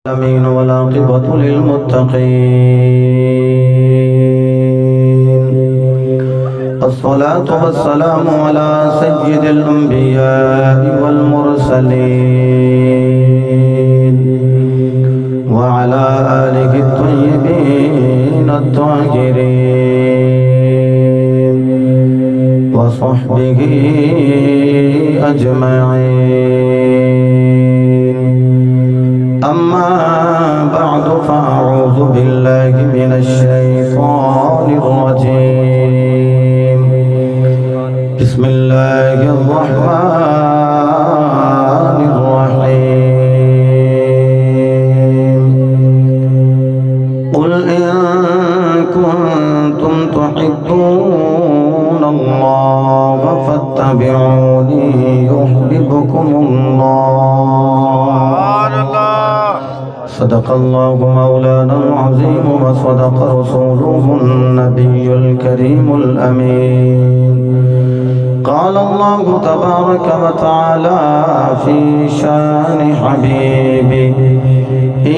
العالمين والعاقبة للمتقين الصلاة والسلام على سيد الأنبياء والمرسلين وعلى آله الطيبين الطاهرين وصحبه أجمعين. أما بعد فأعوذ بالله من الشيطان الرجيم. بسم الله الرحمن الرحيم. قل إن كنتم تحبون الله فاتبعوني يحببكم الله. صدق الله مولانا العظيم وصدق رسوله النبي الكريم الأمين. قال الله تبارك وتعالى في شان حبيبه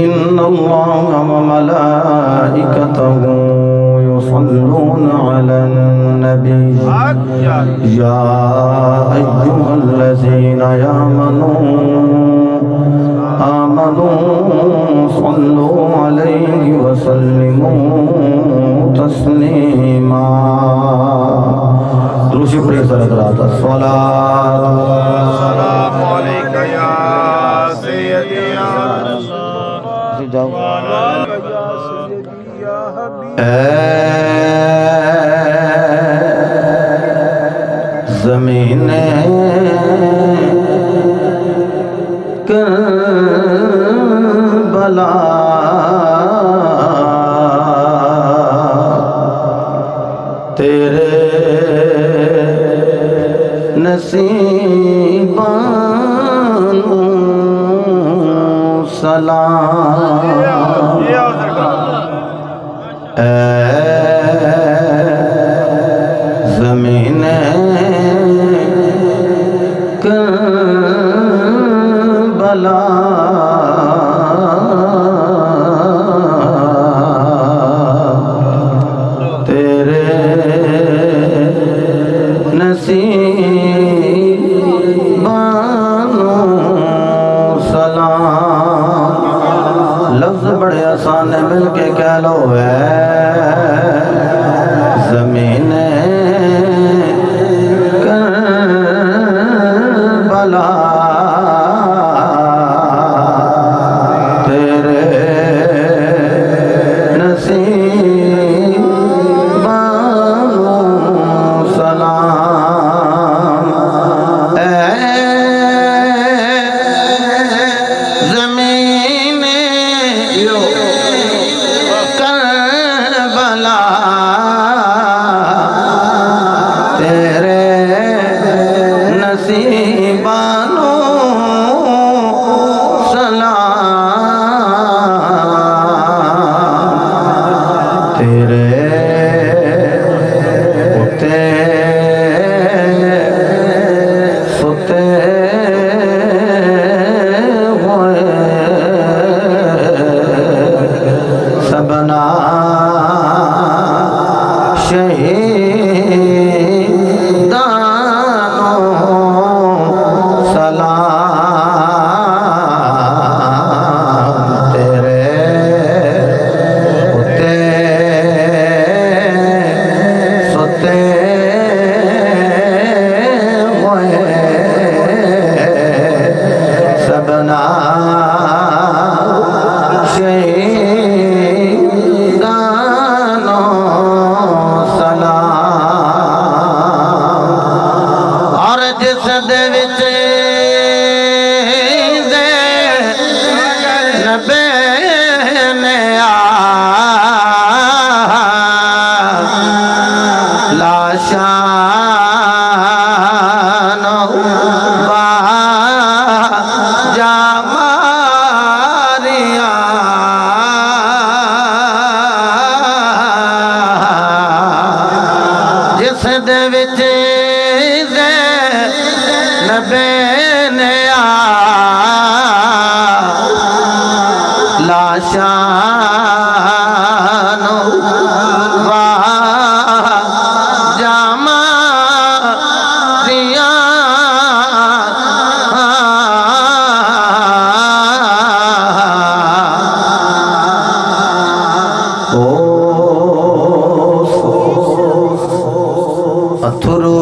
إن الله وملائكته يصلون على النبي يا أيها الذين آمنوا صلوا عليه وسلموا تسليما. روشی پڑھیں صلوات الصلاة والسلام علیک یا سیدی یا رسول زمین کربلا تیرے نصیبانو سلام. اے زمین کربلا تیرے نصیبانو سلام. لفظ بڑے آسان ہے، مل کے کہہ لو ہے زمین کربلا تیرے نصیبانو سلام. اے زمین کربلا تیرے نصیبانو سلام. تیرے ستے ہوئے سبنا شہیدانو سلام. تیرے ستے ہوئے سبنا شہیدانو سلام. اور جس دے وچ زینب نے لاشان باجا ماریا جس دے وچ زینب نے لاشان جامع دیا پتھرو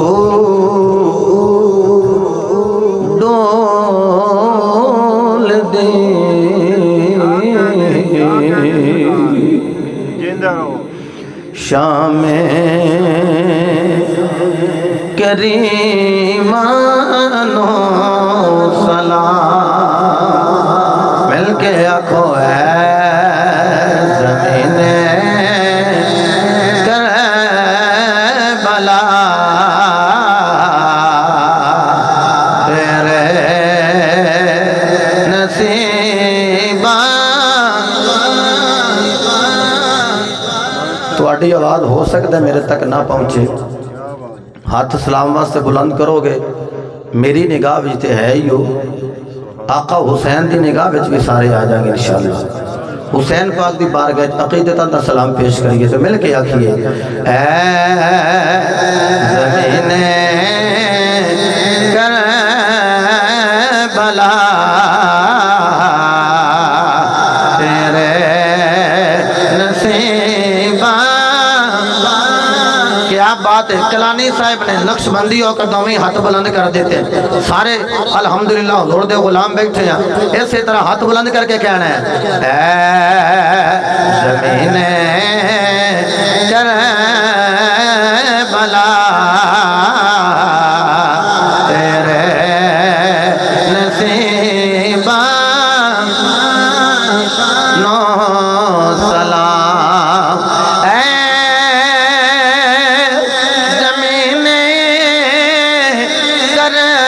ڈول دے شام کریمانو سلام مل کے آنکھو ہے زمین کربلا تیرے نصیبہ تواڈی آواز ہو سکتا ہے میرے تک نہ پہنچے ہاتھ سلام واسطے بلند کرو گے میری نگاہ وچ تے ہے ہی ہو آقا حسین دی نگاہ وچ بھی سارے آ جائیں گے انشاءاللہ حسین پاک دی بارگاہ عقیدتاً دا سلام پیش کریے تو مل کے آکھیے اے زمین کربلا تیرے نصیبہ کیا بات ہے کلانی صاحب نے نقش بندی ہو کر دومی ہاتھ بلند کر دیتے ہیں سارے الحمدللہ حضور دے غلام بیٹھے ہیں اسی طرح ہاتھ بلند کر کے کہنا ہے اے زمین کربلا تیرے نصیبہ نو سلام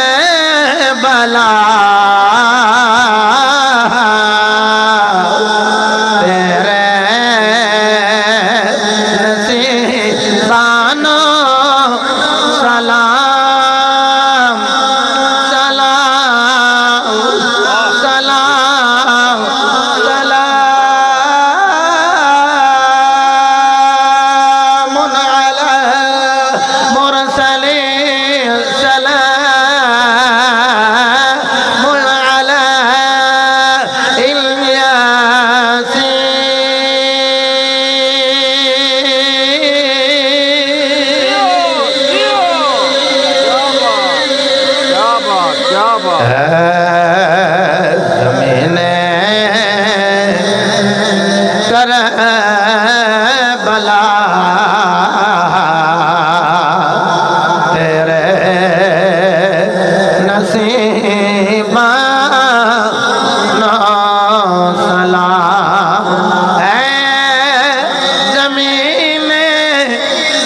کربلا تیرے نصیبانو سلام سلام سلام سلام علی مرسلین سلام على زمین کربلا تیرے نصیبہ نو سلام اے زمین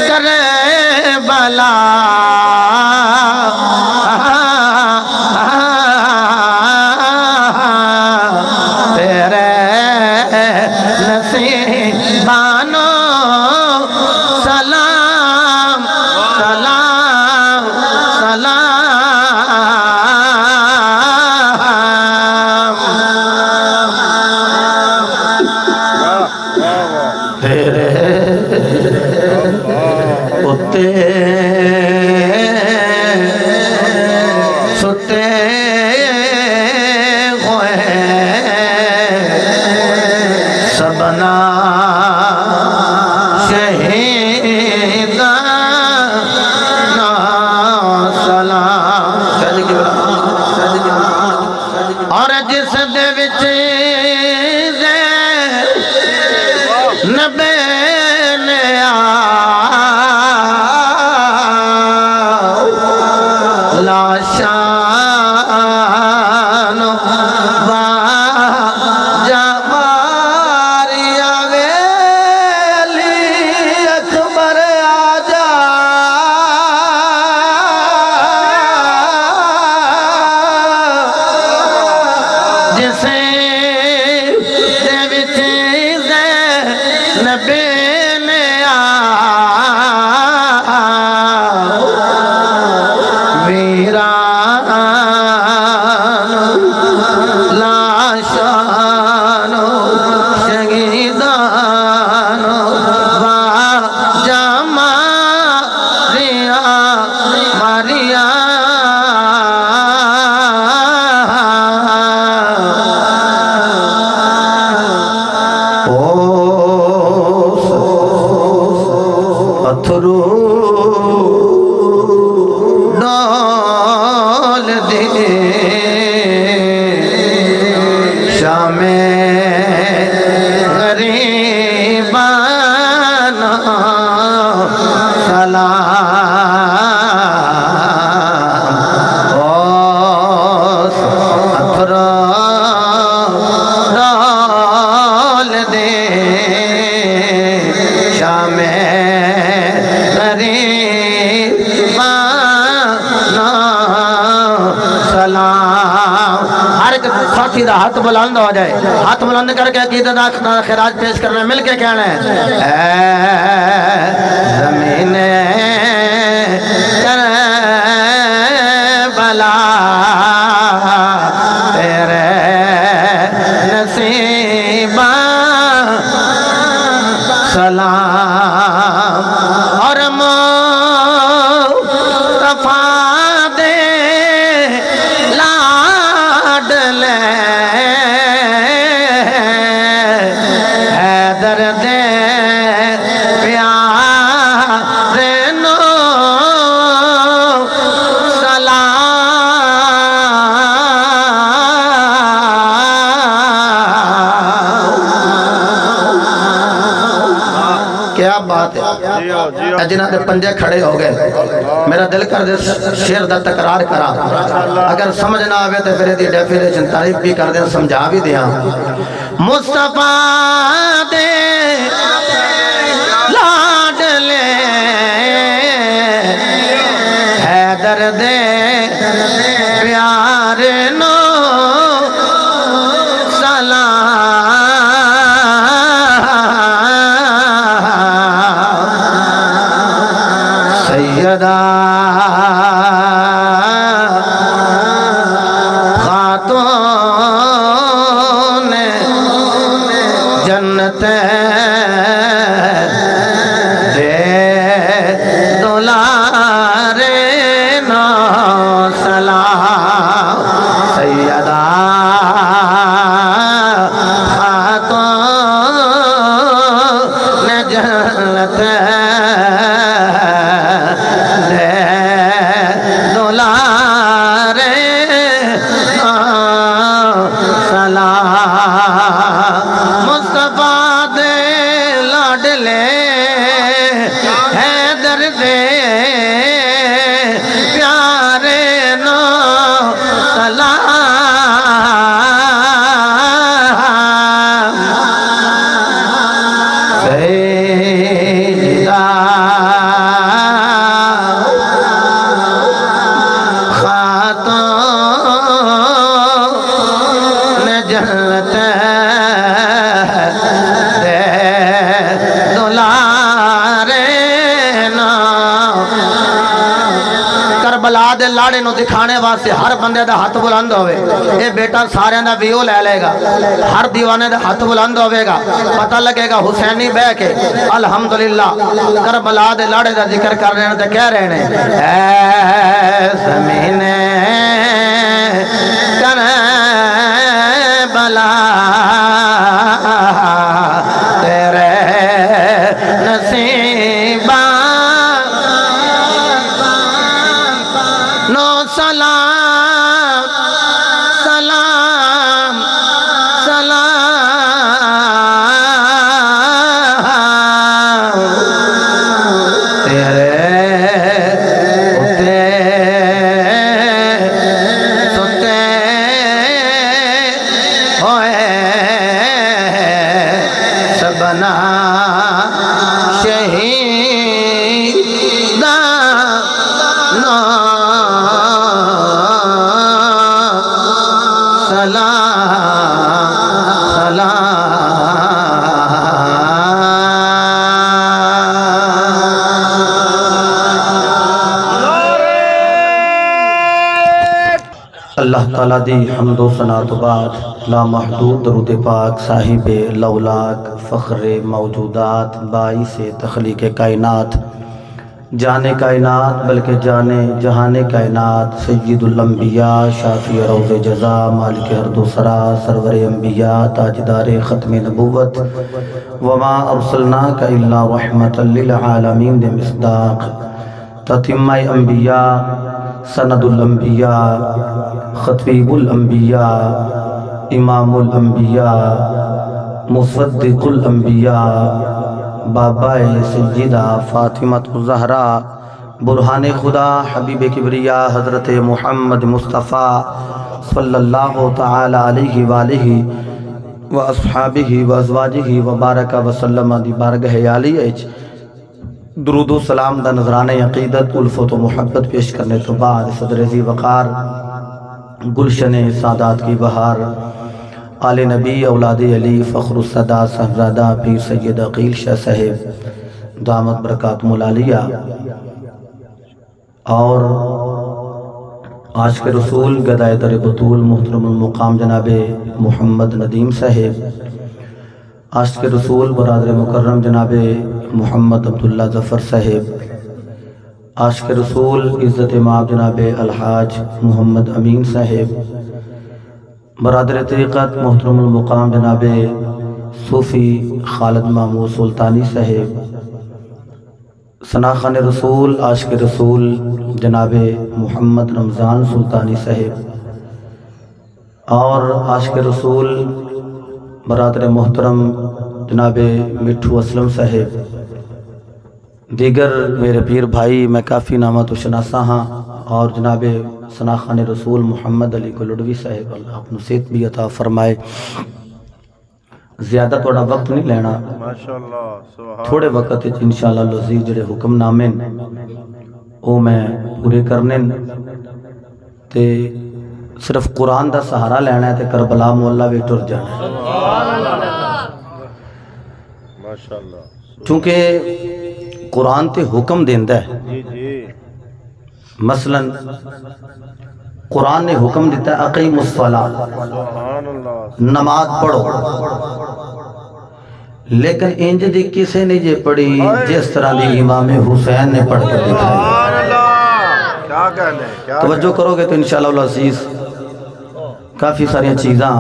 کربلا تیرے نصیبانو سلام سلام سلام تیرے اتے ستے سبنا شہیدانا سلام اور جس دے وچ نبی نے لاشان نبی ہاتھ بلند ہو جائے، ہاتھ بلند کر کے عقیدت خراج پیش کرنا، مل کے کہنا ہے اے زمین کربلا تیرے نصیبہ سلام اور مصطفیٰ دے لاڈلے حیدر دے پیارے نو کیا بات ہے، جنہ دے پنجے کھڑے ہو گئے، میرا دل کر دے شیر دا تکرار کرا، اگر سمجھ نہ آوے تو پھر دی ڈیفینیشن تعریف بھی کر دیں، سمجھا بھی دیا مصطفیٰ دے لاڈلے حیدر دے پیار نو سیدہ خاتون جنت دے دولارے نو سلام سیدہ خاتون جنت مصطفیٰ دے لاڈلے حیدر دے پیارے نو سلام سیدہ خاتون جنت کربلا دے لاڑے نو دکھانے واسطے ہر بندے دا ہاتھ بلند ہوئے، اے بیٹا سارے دا ویو لے لے گا، ہر دیوانے دا ہاتھ بلند ہوئے گا، پتہ لگے گا حسینی بے کے الحمدللہ کربلا دے لاڑے دا ذکر کر رہے ہیں تے کہہ رہے ہیں اے زمین کربلا تیرے نصیبہ نو سلام سلام سلام تیرے ستے ہوئے سبنا شہید نو سلام اللہ تعالیٰ دی حمد و ثنا تو بعد لامحدود درود پاک صاحب لولاک فخر موجودات باعث تخلیق کائنات جانے کائنات بلکہ جانے جہان کائنات سید الانبیاء شافی روض جزا مالک ارض و سرا سرور انبیاء تاجدار ختم نبوت وما ارسلناک الا رحمتا للعالمین دے مصداق تتمہ انبیاء سند الانبیاء خطیب الانبیاء امام الانبیاء مصدق الانبیاء بابا سیدہ فاطمہ الزہرا برہان خدا حبیب کبریا حضرت محمد مصطفیٰ صلی اللہ تعالی علیہ وآلہ و اصحابہ و ازواجہ و بارک وسلم دی بارگاہ عالیہ درود و سلام دا نظرانہ عقیدت الفت و محبت پیش کرنے تو بعد صدر ذی وقار گلشن سادات کی بہار آل نبی اولاد علی فخر الصدا صاحبزادہ پیر سید عقیل شاہ صاحب دامت برکاتہم العالیہ، اور عاشق رسول گدائے در بطول محترم المقام جناب محمد ندیم صاحب، عاشق رسول برادر مکرم جناب محمد عبداللہ ظفر صاحب، عاشق رسول عزت مآب جناب الحاج محمد امین صاحب، برادر طریقت محترم المقام جناب صوفی خالد محمود سلطانی صاحب، ثناخان رسول عاشق رسول جناب محمد رمضان سلطانی صاحب، اور عاشق رسول برادر محترم جناب مٹھو اسلم صاحب، دیگر میرے پیر بھائی میں کافی نامہ تو شناسا ہاں، اور جناب ثناخان رسول محمد علی گلڑوی صاحب، اللہ اپنی صحت بھی عطا فرمائے۔ زیادہ تھوڑا وقت نہیں لینا، تھوڑے وقت انشاءاللہ العزیز جڑے حکم نامے او میں پورے کرنے تے صرف قرآن دا سہارا لینا ہے تے کربلا مولا بھی ٹر جانا ہے، چونکہ قرآن تے حکم دیندہ ہے۔ مثلا قرآن نے حکم دیتا ہے اقیم الصلاۃ، نماز پڑھو، لیکن انج دی کسے نے یہ پڑھی جس طرح دی امام حسین نے پڑھ کے دکھائی۔ توجہ کرو گے تو انشاءاللہ العزیز کافی ساری چیزاں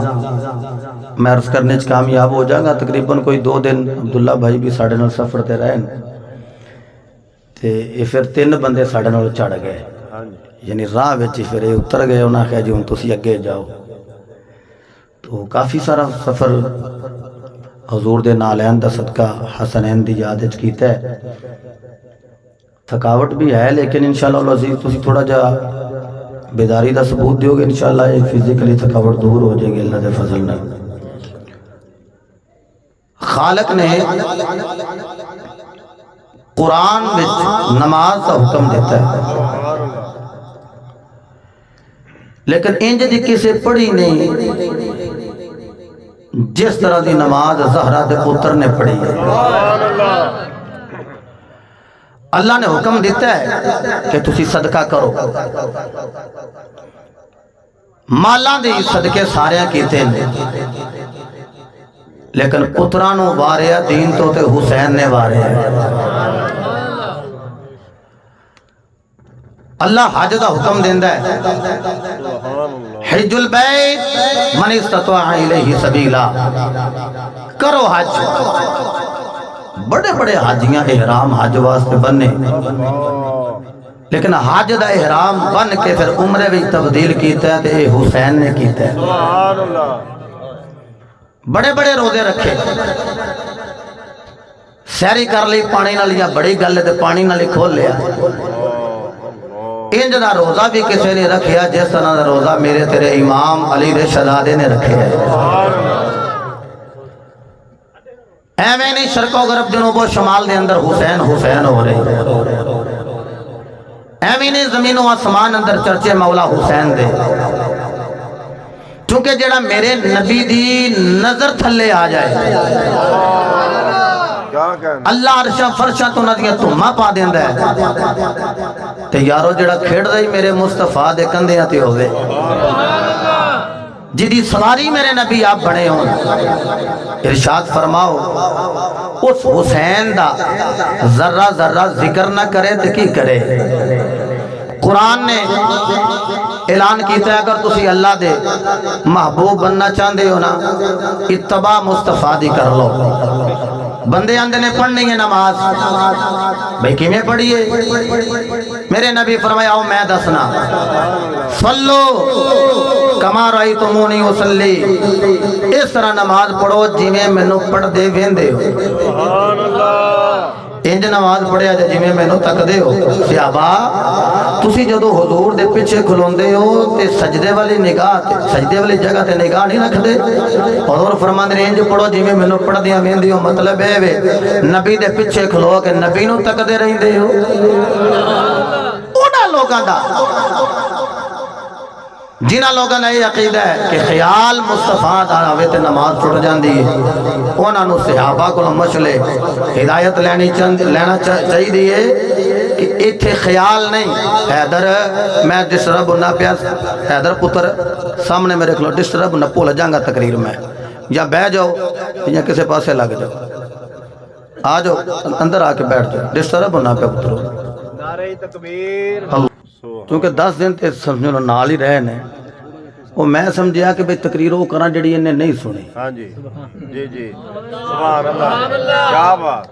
میں عرض کرنے چ کامیاب ہو جاؤں گا۔ تقریباً کوئی 2 دن عبداللہ بھائی بھی ساڑھے نال سفر تے رہن تے یہ پھر 3 بندے ساڑھے نال چڑھ گئے، یعنی راہ وچ پھر یہ اتر گئے، انہاں کہا جی ہن تسی اگے جاؤ۔ تو کافی سارا سفر حضور دے نالین دا صدقہ حسنین دی یاد وچ کیتا ہے، تھکاوٹ بھی ہے، لیکن انشاءاللہ العزیز تسی تھوڑا جا بیداری دا ثبوت دیو گے، انشاءاللہ یہ فزیکلی تھکاوٹ دور ہو جائے گی اللہ دے فضل نال۔ خالق نے قرآن وچ نماز کا حکم دیتا ہے، لیکن انج دی کسے پڑھی نہیں جس طرح دی نماز زہرا دے پتر نے پڑھی ہے۔ اللہ نے حکم دیتا ہے کہ تسی صدقہ کرو، مالاں دے صدقے سارے کیتے ہیں، لیکن پترانوں واریا دین تو تے حسین نے واریا ہے۔ اللہ حج دا حکم دیندہ ہے، حج البیت من استطاع الیہ سبیلا، کرو حج۔ بڑے بڑے حاجیاں احرام حج واسطے بننے، لیکن حج دا احرام بن کے پھر عمرے بھی تبدیل کیتا ہے تے حسین نے کیتا ہے۔ بڑے بڑے روزے رکھے، سیری کر لی پانی نہ لیا، بڑی گل تے پانی نہ لی کھول لیا۔ انج دا روزہ بھی کسی نے رکھیا جس طرح دا روزہ میرے تیرے امام علی رے شہزادے نے رکھے ہے۔ ایویں نہیں شرق و غرب جنوب و شمال دے اندر حسین حسین ہو رہے، ایویں نہیں زمین و آسمان اندر چرچے مولا حسین دے، چونکہ جڑا میرے نبی دی نظر تھلے آ جائے اللہ عرشہ فرشہ تو ندیہ تمہ پا دیندہ ہے، تے یارو جڑا کھیڑ رہی میرے مصطفیٰ دے کندے آتے ہوئے، جدی سواری میرے نبی آپ بڑے ہوں۔ ارشاد فرماؤ اس حسین دا ذرہ ذرہ ذکر نہ کرے تو کی کرے؟ قرآن نے اعلان کیتا ہے اگر تسی اللہ دے محبوب بننا چاہندے ہو نا اتباع مصطفیٰ دی کر لو۔ بندے اندے نے پڑھنی ہے نماز، بھئی کیمیں پڑھئیے؟ میرے نبی فرمایا آؤ میں دسنا، صلو کما رأیتمونی اصلی، اس طرح نماز پڑھو جی میں نو پڑھ دے ویندے ہو۔ انج نماز پڑھیا جا جی میں نو تک دے ہو۔ صحابہ تسی جدو حضور دے پیچھے کھلوندے ہو تے سجدے والی نگاہ تے سجدے والی جگہ تے نگاہ نہیں رکھ دے، حضور فرمان دے انج پڑھو جی میں نو پڑھ دیا ویندے ہو، مطلب ہے نبی دے پیچھے کھلو کہ نبی نو تک دے رہی دے ہو۔ اونا لوگاں دا جنہاں لوگوں نے یہ عقیدہ ہے کہ خیال مصطفیٰ دا آوے تے نماز ٹوٹ جاندی ہے، انہاں نو صحابہ کو مشلے ہدایت لینا چاہیے کہ ایتھے خیال نہیں. حیدر میں ڈسٹرب نہ پیا، حیدر پتر سامنے میرے کھلو ڈسٹرب نہ بھول جاؤں گا تقریر میں، یا بہ جاؤ یا کسی پاسے لگ جاؤ، آ جاؤ اندر آ کے بیٹھ جاؤ، ڈسٹرب نہ پیا پترو. نعرہ تکبیر. کیونکہ 10 دن تے سمجھو نال ہی رہے نے، وہ میں سمجھیا کہ بھئی تقریر وہ کرنا جڑی انہیں نہیں سنی. ہاں جی جی جی سبحان اللہ، کیا بات،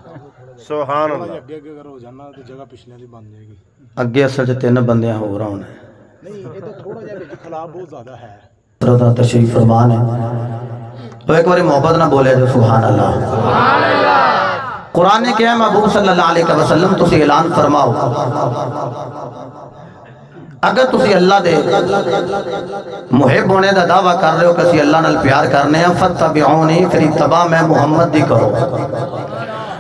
سبحان اللہ. اگے اگر ہو جانا تو جگہ پچھلے والی بن جائے گی. اگے اصل سے 3 بندیاں ہو رہا ہونے نہیں یہ تو تھوڑا جہا وچ خلاف بہت زیادہ ہے. حضرت تشریف فرمان ہے تو ایک باری محبت نہ بولے جو سبحان اللہ. قرآن نے کیا ہے محبوب صلی اللہ علیہ وسلم تسی اعلان فرماؤ اگر تسی اللہ دے محب ہونے دا دعویٰ کر رہے ہو کہ اسی اللہ نال پیار کرنے ہیں فتبعونی، پھر اتباع میں محمد دی کرو.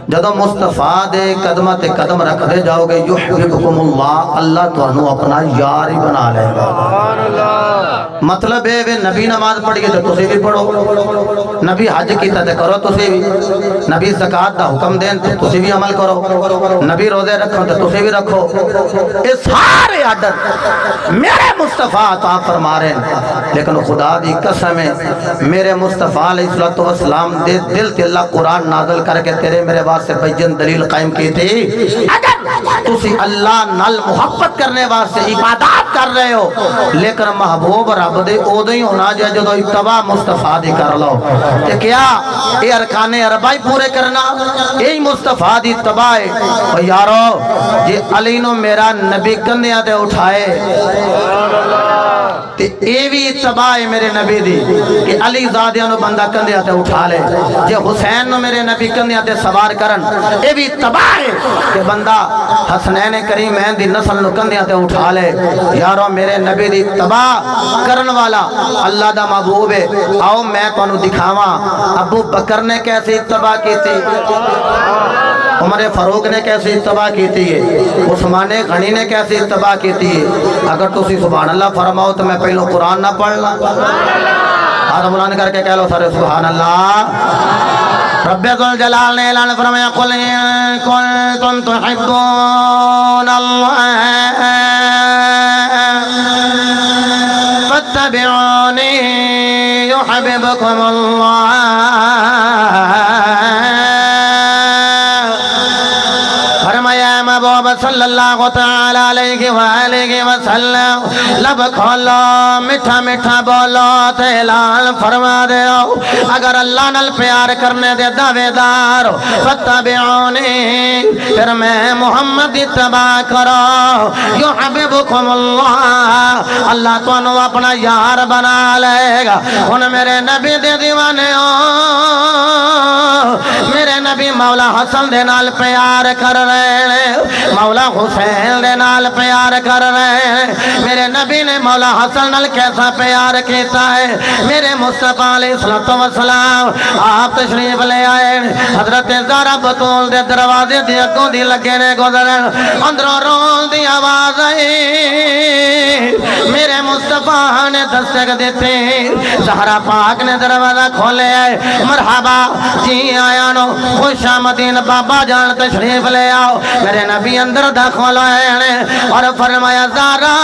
جدو مصطفیٰ دے قدمہ تے قدم رکھ دے جاؤ گے یحببکم اللہ، اللہ تو انہوں اپنا یار ہی بنا لے گا. مطلب ہے وہ نبی نماز پڑھیے تو تسی بھی پڑھو، نبی حج کیتا تے کرو تسی بھی، نبی زکاة دا حکم دین تے تسی بھی عمل کرو، نبی روزے رکھو تے تسی بھی رکھو. یہ سارے عدد میرے مصطفیٰ عطا فرما رہے ہیں. لیکن خدا دی قسم ہے میرے مصطفیٰ علیہ السلام دے دل تے اللہ قرآن نازل کر کے تیرے میرے واسطے بجن دلیل قائم کی تھی. اگر تسی اللہ نال محبت کرنے واسطے عبادات کر رہے ہو لیکن محبوب رب دے او دے ہونا جائے جدو اتباع مصطفیٰ دی کر لو کہ کیا اے ارکان اربعی پورے کرنا یہی مصطفیٰ دی اتباع ہے. اور یارو جی علی نو میرا نبی کندیاں دے اٹھائے تے اے بھی اتباع ہے میرے نبی دی کہ علی زادیاں نو بندہ کندیاں تے اٹھا لے. جے حسین نو میرے نبی کندیاں تے سوار کرن اے بھی اتباع ہے کہ بندہ حسنین کریمین دی نسل نو کندیاں تے اٹھا لے. یارو میرے نبی دی اتباع کرن والا اللہ دا محبوب ہے. آؤ میں تو انہوں دکھاواں ابو بکر نے کیسے اتباع کی تھی، عمر فاروق نے کیسے اتباع کی تھی، عثمان غنی نے کیسے اتباع کی تھی. اگر تسی سبحان اللہ فرماؤ تو میں پہلو قرآن نہ پڑھنا. ہاتھ بلند کر کے کہہ لو سارے سبحان اللہ. رب ذوالجلال نے اعلان فرمایا قل ان کنتم تحبون اللہ فاتبعونی یحببکم اللہ. فرمایا محبوب صلی اللہ تعالی علیہ وآلہ وسلم لب کھولو میٹھا میٹھا بولو تے اعلان فرما دے اگر اللہ نال پیار کرنے دے دعوے دار فتبعونی پھر میں محمد اتباع کرو یحببکم اللہ، اللہ تو انہوں اپنا یار بنا لے گا. ان میرے نبی دے دیوانے ہو، میرے نبی مولا حسن دے نال پیار کر رہے ہیں، مولا حسین دے نال پیار کر رہے ہیں. میرے نبی نے مولا حسن نال کیسا پیار کیتا ہے. میرے مصطفیٰ علیہ السلام آپ تشریف لے آئے، حضرت زہرا بطول دے دروازے دی اگوں دی لگے نے گزرن، اندروں رون دی آواز آئی. میرے مصطفیٰ نے دستک دیتے، زہرا پاک نے دروازہ کھولے آئے، مرحبا جی آیا نو خوش آمدین بابا جان تشریف لے آؤ. میرے نبی اندر داخل آئے اور فرمایا زہرا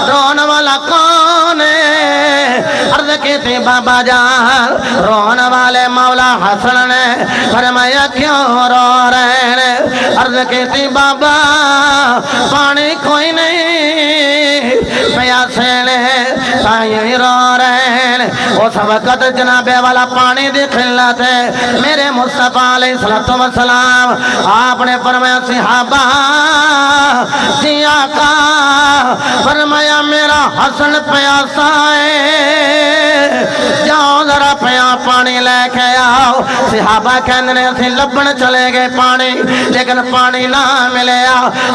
رون والا کون ہے؟ عرض کی تھی بابا جان رون والے مولا حسن نے. فرمایا کیوں رو رہے ہیں؟ عرض کی تھی بابا پانی کوئی نہیں پیاسے نے تائیں رو رہے ہیں. اس وقت جناب والا پانی دی قلت ہے. میرے مصطفیٰ علیہ السلام آپ نے فرمایا صحابہ جی آقا، فرمایا میرا حسن پیاسا ہے، جاؤ ذرا پانی لے کے آؤ. صحابہ کہنے نے اسی لبن چلے گئے پانی، لیکن پانی نہ ملے.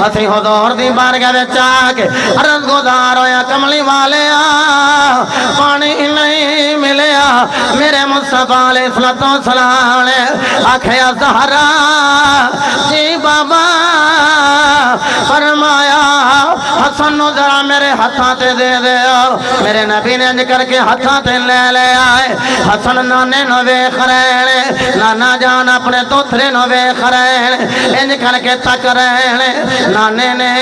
اسی حضور دی بارگاہ وچ آ کے عرض گزار ہویا کملی والے پانی نہیں نہیں ملیا میرے مصطفیٰ علیہ السلام نے آکھیا زہرا جی بابا فرمایا حسن نو ذرا میرے ہتھاں تے دے دیو میرے نبی نے انج کر کے ہتھاں تے لے لے آئے حسن نانے نو ویکھ رہے نانا جان اپنے دوترے نو ویکھ رہے انج کر کے تک رہے نانے نے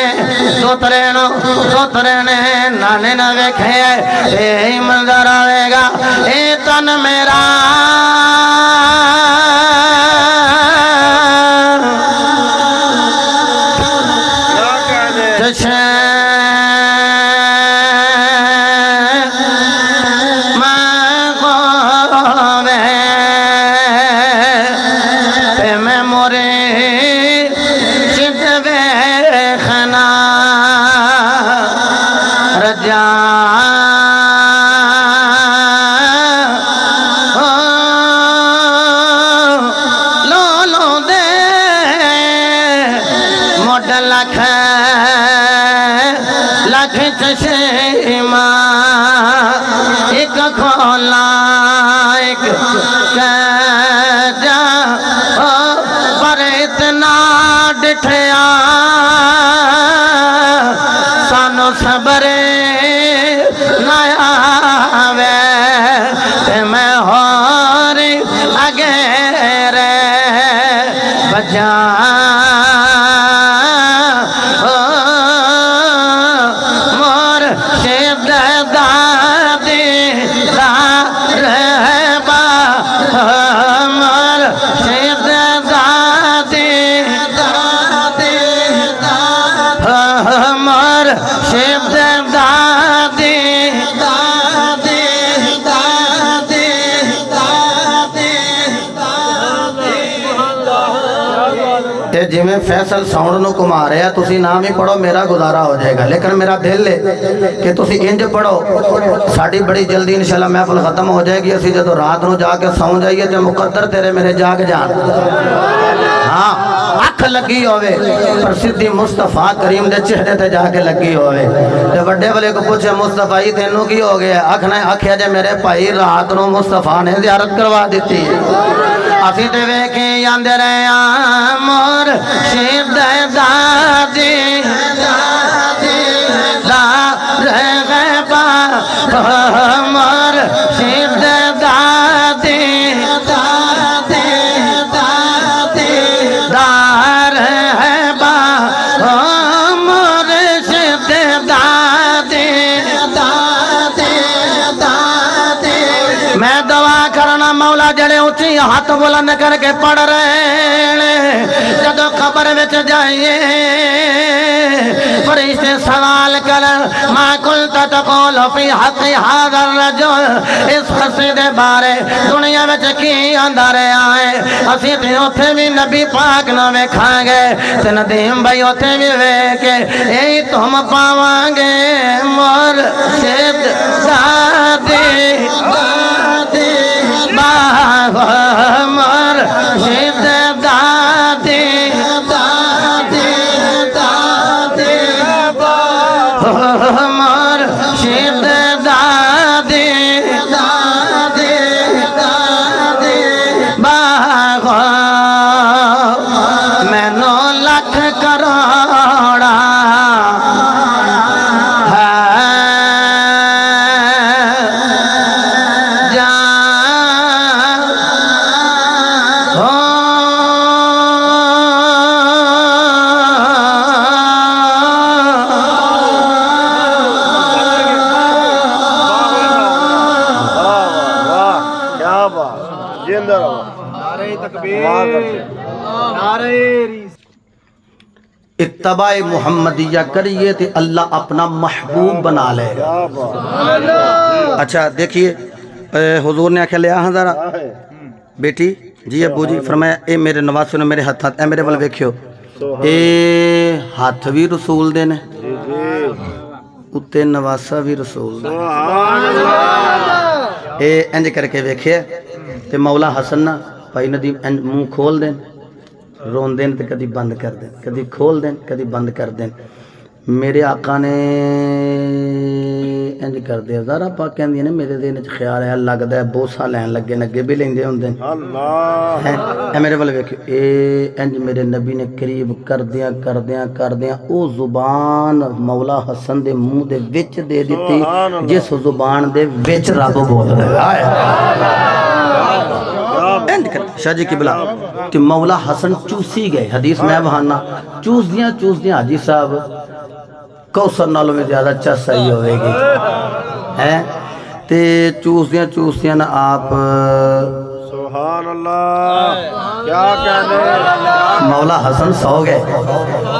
دوترے نے نانے نہ ویکھے یہی منظر آئے گا اے تن میرا ایک کھولا ایک جا پر اتنا ڈٹھیا سانو صبر نہ آوے تے میں ہور اگے بجا جی میں فیصل ساؤنڈ نو کما رہا تسی نام ہی پڑھو میرا گزارا ہو جائے گا لیکن میرا دل ہے کہ تسی انج پڑھو ساڑی بڑی جلدی انشاءاللہ محفل ختم ہو جائے گی اسی جدو رات نو جا کے ساؤں جائیے تو مقدر تیرے میرے جاگ جان ہاں اکھ لگی ہوئے پر صدی مصطفیٰ کریم دے چہرے تے جا کے لگی ہوئے جب بڑے والے کو پوچھے مصطفیٰ ہی تینوں کی ہو گیا اکھیا جے میرے بھائی رات نو مصطفیٰ نے زیارت کروا دیتی ہے اسی تے ویکھے یاندے رہے مور شید دادی دا رہے با مور شید دادی دار ہے با مور شید دادی میں دعا کرنا مولا جڑے اچھی ہاتھ بلند کر کے پڑھ رہے جدو خبر وچ جائیے فرشتے سوال کر ما قلت تقول فی حق هذا الرجل اس خصی دے بارے دنیا وچ کی اندر آئے اسی تے اوتھے بھی نبی پاک نہ ویکھاں گے تے ندیم بھائی اوتھے بھی ویکھے اے تم پاواں گے مرشد دادی مرشد دادی مرشد دادی میں نو لکھ کروڑا اتباع محمدیہ کریے تو اللہ اپنا محبوب بنا لے گا اچھا دیکھیے حضور نے آکھا لیا ذرا بیٹی جی ابو جی فرمایا اے میرے نواسے نے میرے ہاتھ اے میرے بل ویکھیو اے ہاتھ بھی رسول دینے اتے نواسا بھی رسول دینے اے انج کر کے ویکھے تے مولا حسن نا بھائی ندیم منہ کھول دیں رون دیں تے کدی بند کر دیں کدی کھول دیں کدی بند کر دیں میرے آقا نے انج کردے زہرا پاک کہندی نے میرے ذہن وچ خیال ہے لگدا ہے بوسا لین لگے نگے بھی لیندے ہوندے اللہ اے میرے ول ویکھو اے انج میرے نبی نے قریب کردیاں او زبان مولا حسن دے منہ دے وچ دے دتی جس زبان دے وچ رب بولدا ہے شاہ جی قبلہ کہ مولا حسن چوسی گئے حدیث میں بہانا چوس دیاں حاجی صاحب کوثر نالوں میں زیادہ چس صحیح ہوئے گی ہیں تے چوس دیاں نا آپ سبحان اللہ کیا کہنے مولا حسن سو گئے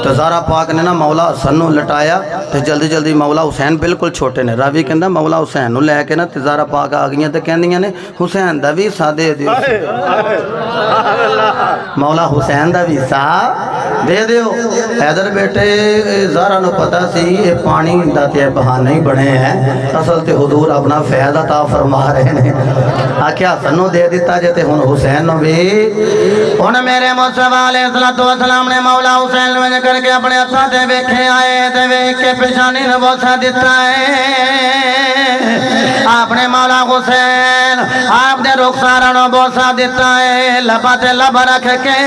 تو زہرا پاک نے نا مولا حسن نو لٹایا تے جلدی مولا حسین بالکل چھوٹے نے راوی کہندا مولا حسین نو لے کے نا تے زہرا پاک آ گئیاں تے کہندیاں نے حسین دا ویسا دے دیو مولا حسین دا ویسا دے دیو حیدر بیٹے زہرا نو پتہ سی یہ پانی دا تے بہانے ہی بنے ہیں اصل تے حضور اپنا فیض عطا فرما رہے ہیں آکھیا حسن نو دے دیتا جے تے ہن حسین نو بھی ہن میرے مصطفیٰ علیہ السلام نے مولا حسین نو کر کے اپنے ہتھاں تے ویکھے آئے تے ویکھ کے پیشانی نو بوسا دتا ہے آپ نے مولا حسین آپ دے رخساراں نو بوسا دتا ہے لباں تے لب رکھ کے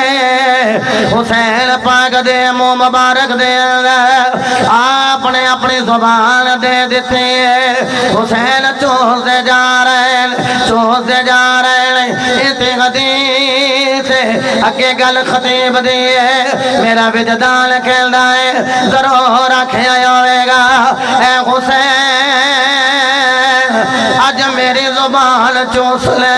حسین پاک دے منہ مبارک دے آپ نے اپنی زبان دے دیتی ہے حسین چوس دے جا رہے ایتے حدیث اگے گل خطیب دی ہے میرا وجدان کہندا ہے ضرور آکھیا ہوئے گا اے حسین آج میری زبان چوس لے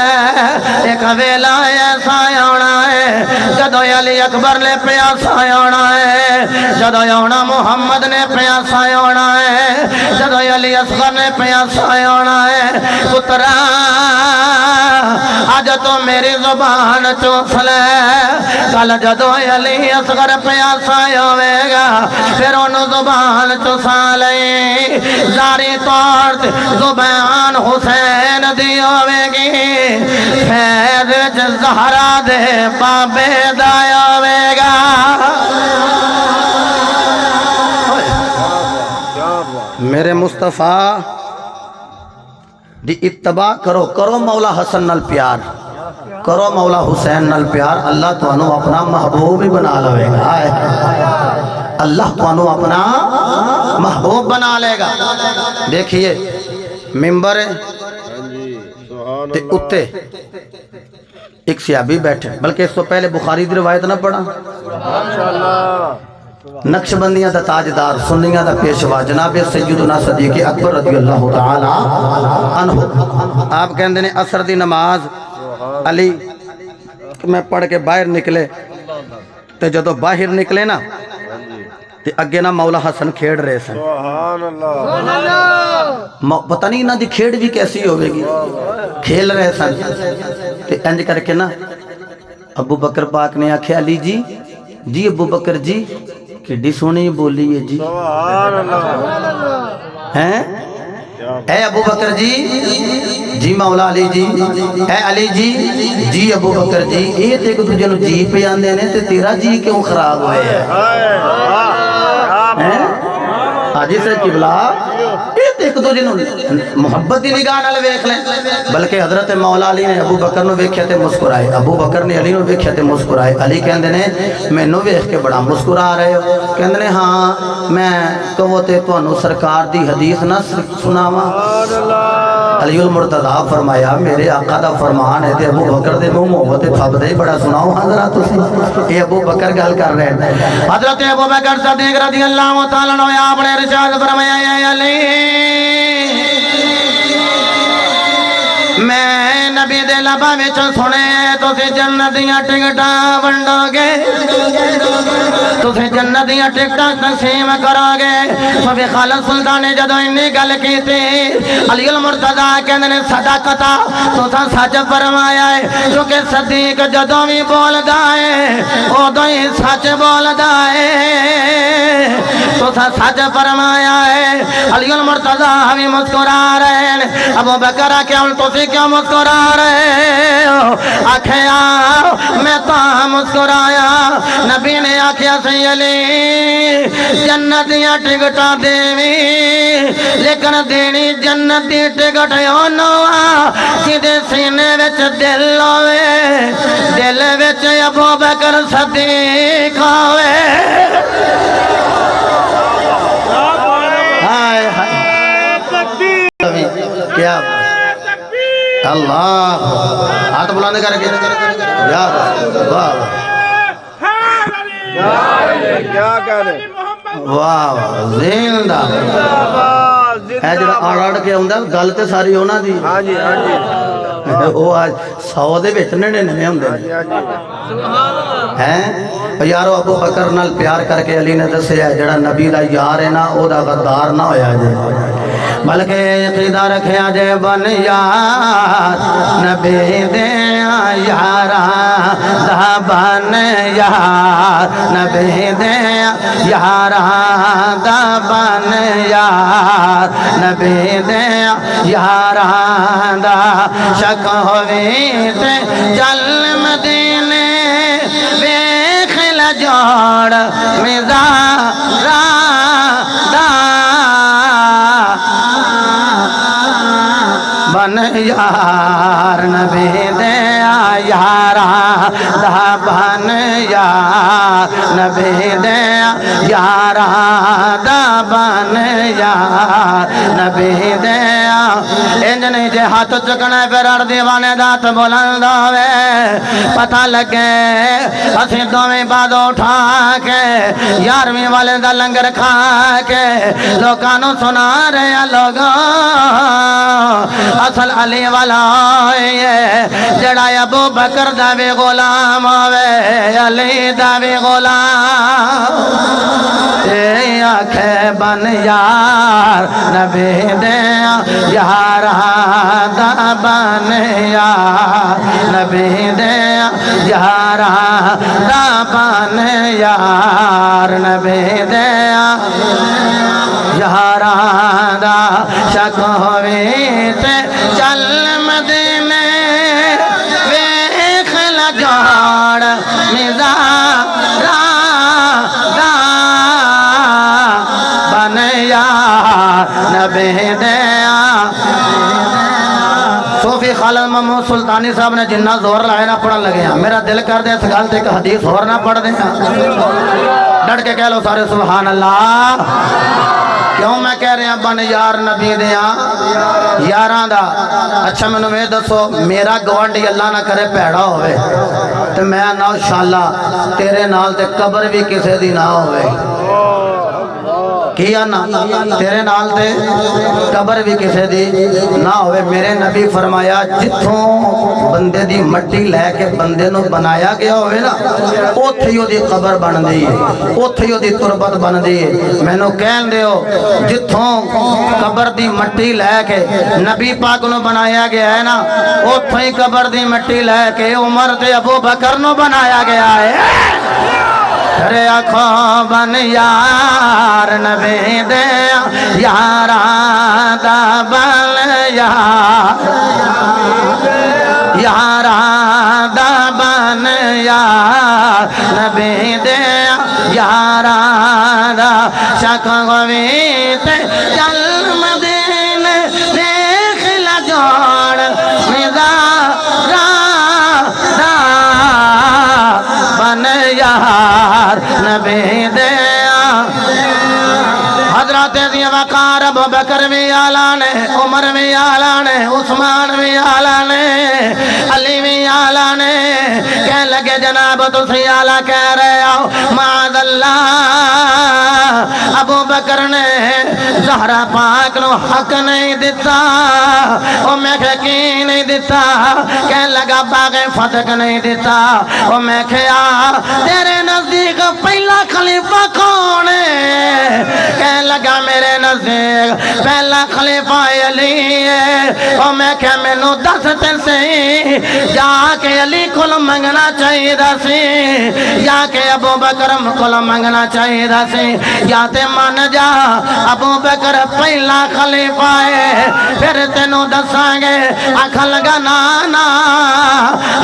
ایک ویلا ایسا آنا ہے جدو علی اکبر نے پیاسا آنا ہے جدو آنا محمد نے پیاسا آنا ہے جدو علی اصغر نے پیاسا آنا ہے پترا آج تو میری زبان چوس لے کل جدو علی اصغر پیاسا ہوئے گا پھر انہوں زبان چوسا لئی زاری طور زبان حسین دی ہوئے گی فیض زہرا دے بابے دائے ہوئے گا میرے مصطفیٰ دی اتباع کرو مولا حسن نال پیار کرو مولا حسین نال پیار اللہ تو انہوں اپنا محبوب ہی بنا لوے گا اللہ تو انہوں اپنا محبوب بنا لے گا دیکھئے ممبر تے اتے ایک صحابی بیٹھے بلکہ اس تو پہلے بخاری دی روایت نہ پڑھا نقش بندیاں دا تاجدار سنیاں دا پیشوا جناب سیدنا صدیق اکبر رضی اللہ تعالی عنہ آپ کہندے نے عصر دی نماز علی میں پڑھ کے باہر نکلے تے جدو باہر نکلے نا تے اگے نا مولا حسن کھیڑ رہے سن سبحان اللہ پتہ نہیں نا دی کھیڑ بھی کیسی ہوئے گی کھیل رہے سن تے انج کر کے نا ابو بکر پاک نے آکھے علی جی ابو بکر جی کڈی سونی بولی ہے جی سبحان اللہ ہیں اے ابو بکر جی مولا علی جی اے علی جی ابو بکر جی یہ تے کو تجھے جی پہ آندے نے تے تیرا جی کیوں خراب ہوئے ہیں آجی سے قبلہ یہ تے کو تجھے محبت دی نگاہ نال ویکھ لیں بلکہ حضرت مولا علی نے ابو بکر نو ویکھیا تے مسکرائے ابو بکر نے علی نو ویکھیا تے مسکرائے علی کہندے نے میں نو ویکھ کے بڑا مسکرا رہے ہو کہندے نے ہاں میں کہو تے تانوں سرکار دی حدیث نہ سناواں علی المرتضی فرمایا میرے آقا دا فرمان ہے تے ابو بکر دے منہ محبت تھب دے بڑا سناؤ حضرات تسی اے ابو بکر گل کر رہے ہیں حضرت ابو بکر صدیق رضی اللہ تعالی عنہ آپ نے ارشاد فرمایا اے علی میں نبی دے لبا وچ سنے تسی جنت دیاں ٹکٹاں ونڈو گے تسی جنت دیاں ٹکٹاں تقسیم کرو گے صوفی خالد سلطان نے جدو انی گل کیتی علی المرتضی کہندے نے صدقتا تساں سچ فرمایا ہے کیونکہ صدیق جدوں بھی بولدا ہے اودوں ہی سچ بولدا ہے تساں سچ فرمایا ہے علی المرتضی بھی مسکرا رہے ہیں ابو بکر کہ ہن تسی کیوں مسکرا رہے ہو آکھیا میں تا مسکرایا نبی نے آکھیا سی علی جنت دیاں ٹکٹاں دیوی لیکن دینی جنت دی ٹکٹ اونوں جدے سینے وچ دل ہوے دل وچ ابو بکر صدیق ہوے ہائے ہائے کیا اللہ ہاتھ بلند کر کے یا واہ کیا کہنے واہ زندہ اے جڑا اڑ کے آندا گل تے ساری انہاں دی ہاں جی ہاں جی او آج 100 دے وچ 99 ہوندے نے ہیں یارو ابو بکر نال پیار کر کے علی نے دسیا جڑا نبی دا یار ہے نا او دا غدار نہ ہویا جے بلکہ عقیدہ رکھیا جے بن یار نبی دے یاراں دا بن یار نبی دے یاراں دا بن یار نبی دے یاراں دا شک ہووی تے چل مدینے ویکھ لا جوڑ مزارا دا بن یار نبی دے یاراں دا بن یار نبی دے یاراں دا بن یار نبی دے انج نہیں جے ہاتھ چکنا پھر اڑ دیوانے دا ہاتھ بلند ہوے پتہ لگے اسی دوویں بعد اٹھا کے 11ویں والے دا لنگر کھا کے لوکاں نوں سنا رہے لوگوں اصل علی والا ہوئے جڑا ابو بکر دا بھی غلام ہوئے علی دا بھی غلام تے آکھے بن یار نبی دے یاراں دا بن یار نبی دے یاراں دا بن یار نبی دے یاراں دا شک ہووی تے چل مدینے ویکھ لا جوڑ مزارا دا بن یار نبی دے صوفی خالد محمود سلطانی صاحب نے جنہ زور لائے نہ پڑھن لگے ہیں میرا دل کر دے اس گل تے ایک حدیث اور نہ پڑھ دیں ڈٹ کے کہہ لو سارے سبحان اللہ کیوں میں کہہ رہا بن یار نبی دیا یاراں دا اچھا میں نوے دسو میرا گوانڈی اللہ نہ کرے پیڑا ہوئے تو میں نہ شاءاللہ تیرے نال تے قبر بھی کسے دی نہ ہوئے کیا نا تیرے نال تے قبر بھی کسے دی نہ ہوئے میرے نبی فرمایا جتھوں بندے دی مٹی لے کے بندے نو بنایا گیا ہوئے نا اوتھیو دی قبر بن دی اوتھیو دی تربت بن دی میں نو کہن دیو جتھوں قبر دی مٹی لے کے نبی پاک نو بنایا گیا ہے نا اوتھوں ہی قبر دی مٹی لے کے عمر تے ابو بکر نو بنایا گیا ہے کرے آنکھوں بن یار نبی دے یاراں دا بن یار یاراں دا بن یار نبی دے یاراں دا شک ہووی تے چل مدینے دیکھ لا جوڑ مزارا دا بن یار نبی دے حضرات دی وقار ابو بکر بھی آلہ نے عمر بھی آلہ نے عثمان بھی آلہ نے علی بھی آلہ نے کہہ لگے جناب تسی آلہ کہہ رہے ہو معاذ اللہ ابو بکر نے زہرا پاک نو حق نہیں دیتا او میں کی نہیں دیتا کہہ لگا باغ فتح نہیں دیتا او میں کہا تیرے نزدیک پہلا خلیفہ کون ہے؟ کہنے لگا میرے نزدیک پہلا خلیفہ علی ہے۔ اور میں کہ مینوں دس تے سی جا کے علی کول منگنا چاہیے سی یا کہ ابو بکر کول منگنا چاہیے سی، یا تے من جا ابو بکر پہلا خلیفہ ہے پھر تینوں دساں گے۔ آکھن لگا نا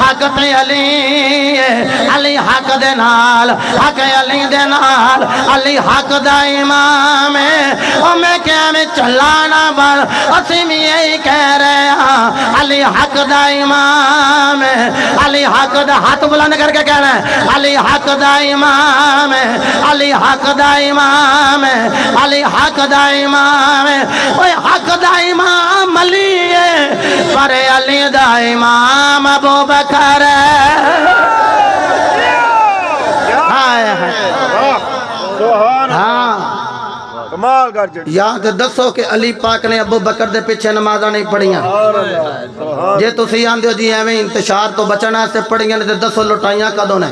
حق تے علی ہے، علی حق دے نال، حق علی دے نال، علی حق دا امام ہے۔ اور میں کہ میں چلانا بڑھ اسی میں یہی کہہ رہے ہیں علی حق دا امام ہے، علی حق دا، ہاتھ بلند کر کے کہنا ہے علی حق دا امام ہے، علی حق دا امام ہے، علی حق دا امام ہے۔ اوے حق دا امام علی ہے پر علی دا امام ابو بکر ہے۔ ہاں کمال کر جڑ یاد دسو کہ علی پاک نے ابو بکر دے پیچھے نمازاں نہیں پڑھیاں؟ جے تسی آندے ہو جی ایویں انتشار تو بچنا سے پڑھیاں نے تے دسو لٹائیاں کدوں نے؟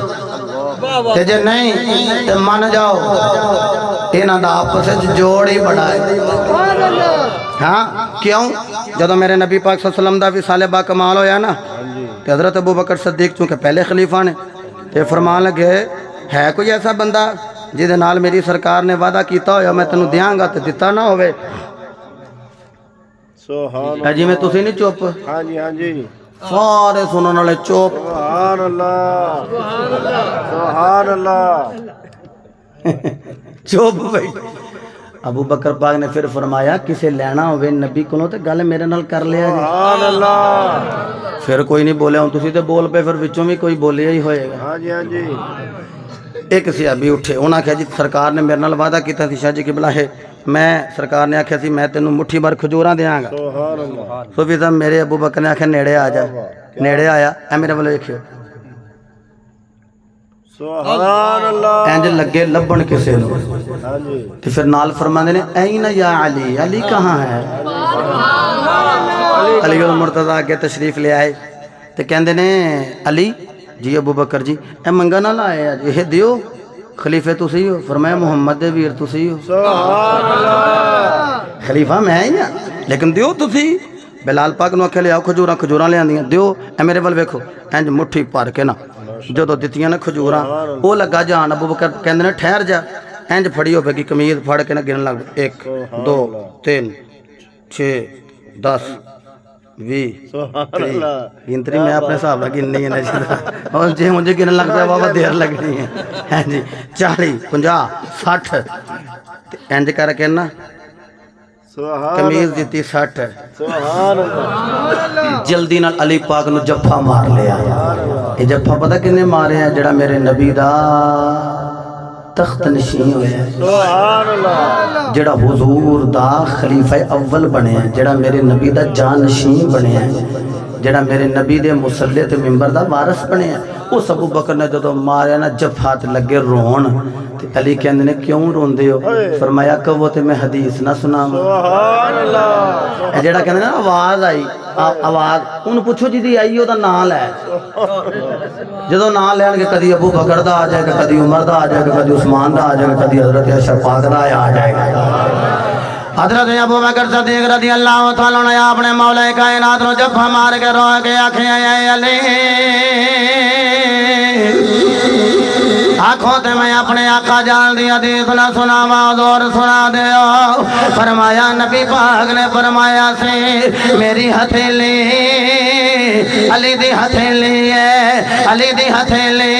تے جے نہیں تے من جاؤ انہاں دا آپس وچ جوڑ ہی بڑا ہے۔ ہاں کیوں؟ جدوں میرے نبی پاک صلی اللہ علیہ وسلم دا وصال با کمال ہویا نا تے حضرت ابو بکر صدیق چونکہ پہلے خلیفہ نے تے فرمان لگے ہے کوئی ایسا بندہ جہدے نال میری سرکار نے وعدہ کیتا ہویا میں تینوں دیاں گا تے دتا نہ ہوئے؟ سبحان جی میں تسی نہیں چپ؟ ہاں جی ہاں جی سارے سنن والے چپ۔ سبحان اللہ سبحان اللہ چپ بھائی۔ ابو بکر پاک نے پھر فرمایا کسے لینا ہوئے نبی کولوں تے گل میرے نال کر لیا جی۔ سبحان اللہ پھر کوئی نہیں بولے ہوں تسی تے بول پہ پھر وچوں بھی کوئی بولیا ہی ہوئے گا۔ ہاں جی ہاں جی ایک صحابی اٹھے انہاں کہا جی سرکار نے میرے نال وعدہ کیتا تھی شاہ جی قبلہ ہے میں سرکار نے آکھیا سی میں تینوں مٹھی بھر کھجوراں دیاں گا۔ سبحان اللہ صوفی صاحب میرے ابو بکر نے آکھیا نیڑے آ جا، نیڑے آیا اے میرے والے دیکھو سبحان اللہ اینج لگے لبن کسے نو ہاں جی تو پھر نال فرماندے نے این یا علی، علی کہاں ہے؟ علی المرتضیٰ کے تشریف لے آئے تو کہندے نے علی جی ابو بکر جی اے منگا نہ لائے آج یہ دیو خلیفے تو سی ہو؟ فرمایا محمد دے ویر تو سی ہو؟ سبحان اللہ خلیفہ میں ہی ہاں لیکن دیو تو سی۔ بلال پاک نو آکھے لے آؤ کھجوراں لے آندیاں دیو اے میرے ول ویکھو انج مٹھی پار کے نا جدوں دتیاں نا کھجوراں او لگا جان ابو بکر کہندے نے ٹھہر جا انج پھڑی ہوے گی قمیض پھڑ کے نا گنن لگ 1 2 3 6 10 20 سبحان اللہ گنتری میں اپنے حساب نال گننی ہے اور جے مجھے گنن لگ پیا بابا دیر لگنی ہے ہاں جی 40 50 60 انج کر کے نا سبحان قمیض دیتی 60 سبحان اللہ جلدی نال علی پاک نو جفا مار لیا۔ یہ جفا پتہ کنے مارے ہیں؟ جڑا میرے نبی دا تخت نشین ہوئے ہیں، سبحان اللہ جڑا حضور دا خلیفہ اول بنے ہیں، جڑا میرے نبی دا جانشین بنے ہیں، جڑا میرے نبی دے مصلی تے ممبر دا وارث بنے ہیں۔ اس ابو بکر نے جدو ماریا نا جفات لگے رون تے علی کہندے نے کیوں روندے ہو؟ فرمایا کہو تے میں حدیث نہ سناواں۔ سبحان اللہ جڑا کہندے نا آواز آئی آواز انہوں پوچھو جی دی آئی دا نام لے جدو نام لین کے کدی ابو بکر دا آ جائے گا، کدی عمر دا آ جائے گا، کدی عثمان دا آ جائے گا، کدی حضرت عائشہ پاک دا آ جائے گا۔ حضرت ابو بکر صدیق رضی اللہ تعالیٰ نے اپنے مولا کائنات نو جفا مار کے رو کے آکھے اے علی آنکھوں تے میں اپنے آقا جان دی حدیث نہ سناواں حضور سنا دیو۔ فرمایا نبی پاک نے فرمایا سی میری ہتھیلی علی دی ہتھیلی ہے، علی دی ہتھیلی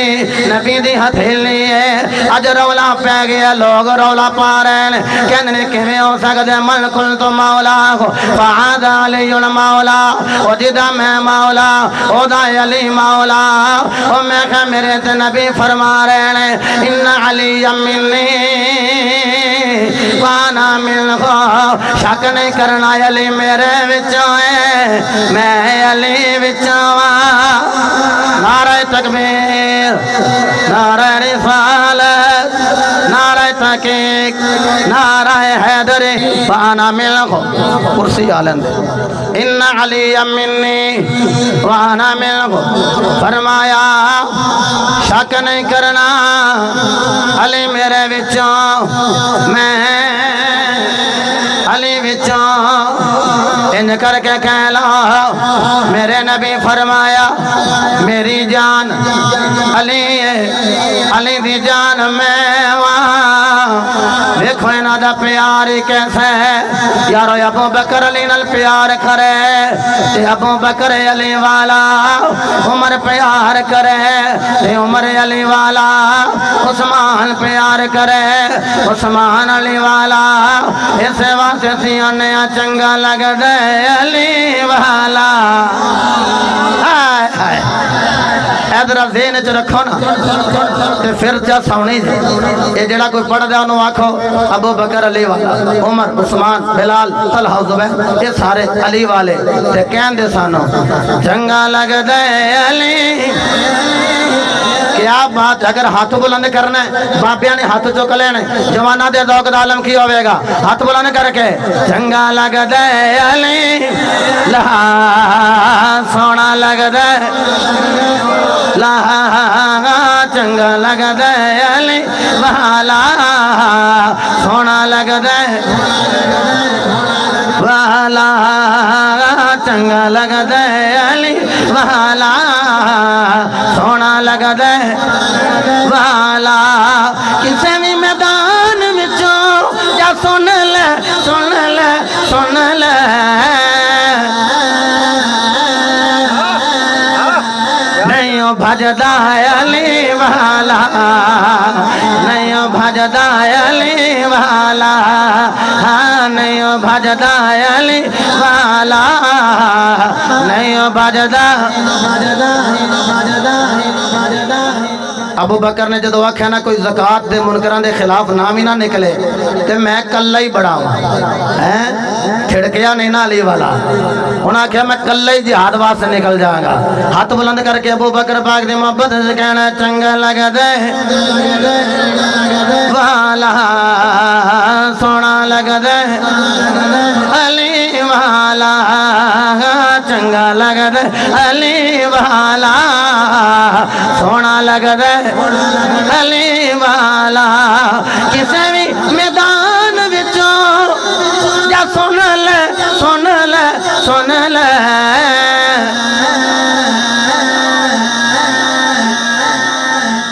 نبی دی ہتھیلی ہے۔ اج رولا پہ گیا لوگ رولا پا رہے ہیں کہنے کیویں ہو سکدے من قلت مولا فعاد علی مولا او جدا میں مولا او دا علی مولا او میں کہ میرے تے نبی فرما رہے ہیں ان علی منی وانا منہ شک نہیں کرنا علی میرے وچوں ہے میں علی وچوں نعرہ تکبیر نعرہ رسالت نعرہ تحقیق نعرہ حیدر وانا ملکو کرسی آلند ان علی منی وانا ملکو فرمایا شک نہیں کرنا علی میرے وچوں میں علی وچوں ان کر کے کہلا میرے نبی فرمایا میری جان علی ہے علی دی جان میں وہاں دیکھو انہاں دا پیار کیسے ہے یارو ابو بکر علی نال پیار کرے تے ابو بکر علی والا عمر پیار کرے تے عمر علی والا عثمان پیار کرے عثمان علی والا اس واسطے سیانے چنگا لگ دے علی والا ہائے ہائے ادھر ذہن چ رکھو نا تے پھر چا سونی یہ جڑا کوئی پڑھ دے انہوں آکھو ابو بکر علی والا عمر عثمان بلال طلحہ زبیر یہ سارے علی والے تے کہن دے سانو چنگا لگ دے علی کیا بات اگر ہاتھ بلند کرنا ہے بابیاں نے ہاتھ چک لینے جوانہ دے ذوق دا عالم کی ہوئے گا ہاتھ بلند کر کے چنگا لگ دے علی لہا سونا لگ دے لہا چنگا لگ دے علی والا سونا لگ دے والا چنگا لگ دے علی والا سونا لگ دے والا کسے بھی میدان وچوں جا سن لے سن لے سن لے نہیں بھجدا علی والا نہیں بھجدا علی والا ہاں نہیں بھجدا علی والا نہیں بھجدا ابو بکر نے جدو آکھیا نا کوئی زکاة دے منکران دے خلاف نام ہی نہ نکلے تے میں کلہ ہی بڑا ہوں کھڑکیا نہیں نا علی والا انہاں آکھیا میں کلہ ہی جہاد واسطے نکل جاؤں گا ہاتھ بلند کر کے ابو بکر پاک دی محبت سے کہنا چنگا لگ دے والا سونا لگ دے علی والا چنگا لگ دے علی والا سونا لگ دے علی والا کسے بھی میدان وچوں جا سن لے سن لے سن لے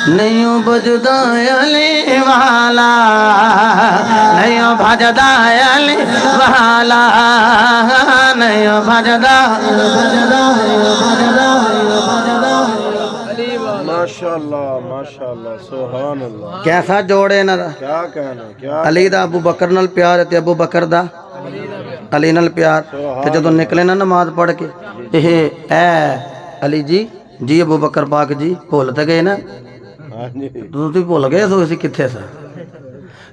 نہیں بجدا علی والا نہیں بھجدا علی والا نہیں بھجدا ماشاءاللہ سبحان اللہ کیسا جوڑے نا کیا کہنا کیا علی دا ابو بکر نال پیار ہے تے ابو بکر دا علی نال پیار تے جدو نکلے نا نماز پڑھ کے اے علی جی جی ابو بکر پاک جی بھول تے گئے نا تسی بھول گئے سو اسی کتھے سا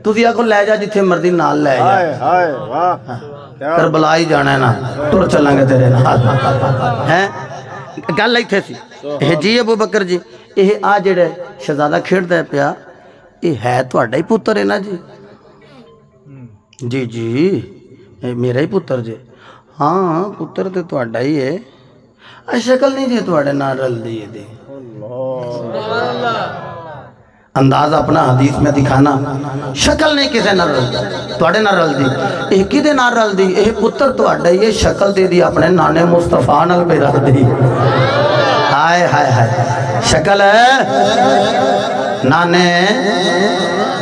تسی آکھو لے جا جتھے مرضی نال لے جا ہائے ہائے واہ کربلا ہی جانا ہے نا ٹر چلیں گے تیرے نال ہیں گل ایتھے سی جی ابو بکر جی یہ آ جڑے شہزادہ کھیڑدا ہے پیا یہ ہے تہاڈا ہی پتر ہے نا جی جی جی یہ میرا ہی پتر جی ہاں پتر تے تہاڈا ہی ہے شکل نہیں جی تہاڈے نال رلدی ہے انداز اپنا حدیث میں دکھانا شکل نہیں کسے نہ رلدی تہاڈے نال رلدی یہ کدے نال رلدی یہ پتر تہاڈا ہی ہے شکل دے دی اپنے نانے مصطفیٰ نال پہ رلدی ہائے ہائے ہائے شکل ہے نانے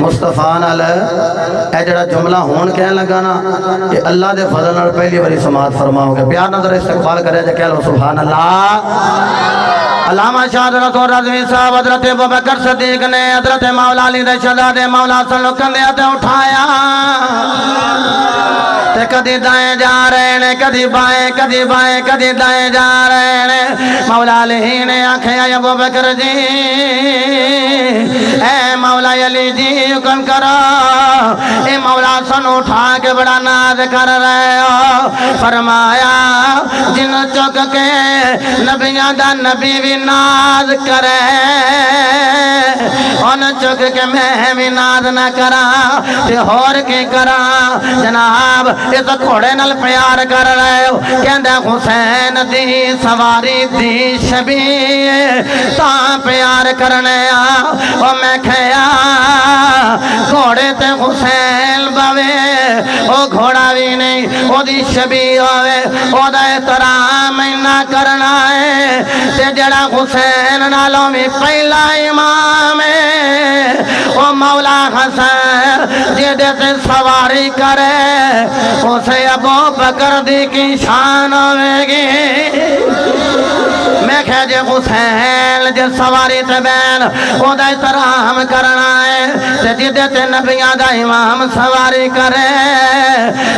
مصطفیٰ نال اے جڑا جملہ ہون کہنے لگا نا کہ اللہ دے فضل نال پہلی باری سماعت فرماؤ گے پیار نظر استقبال کرے جا کہہ لو سبحان اللہ علامہ شاہ رسول رضوی صاحب حضرت ابو بکر صدیق نے حضرت مولا علی دے شہزادے مولا صلی کندھے تے اٹھایا تے کدی دائیں جا رہے نے کدی بائیں کدی بائیں کدی دائیں جا رہے نے مولا علی نے آکھیا ابو بکر جی اے مولا علی جی حکم کرو اے مولا سن اٹھا کے بڑا ناز کر رہے ہو فرمایا جن چک کے نبیاں دا نبی بھی ناز کرے ان چک کے میں بھی ناز نہ کرا تے ہور کے کرا جناب اس گھوڑے نال پیار کر رہے ہو کہندا حسین دی سواری دی شبیہ تاں پیار کرنے او میں کھیا گھوڑے تے حسین باوے او گھوڑا بھی نہیں او دی شبیہ ہوئے او دا احترام نہ کرنا ہے تے جڑا حسین نالوں بھی پہلا امام ہے او مولا حسین جیدے سے سواری کرے اسے ابو بکر دی کی شان ہوئے گی میں کہہ جے حسین جے سواری تے بین او دا احترام کرنا ہے تے جیدے تے نبیاں دا امام سواری کرے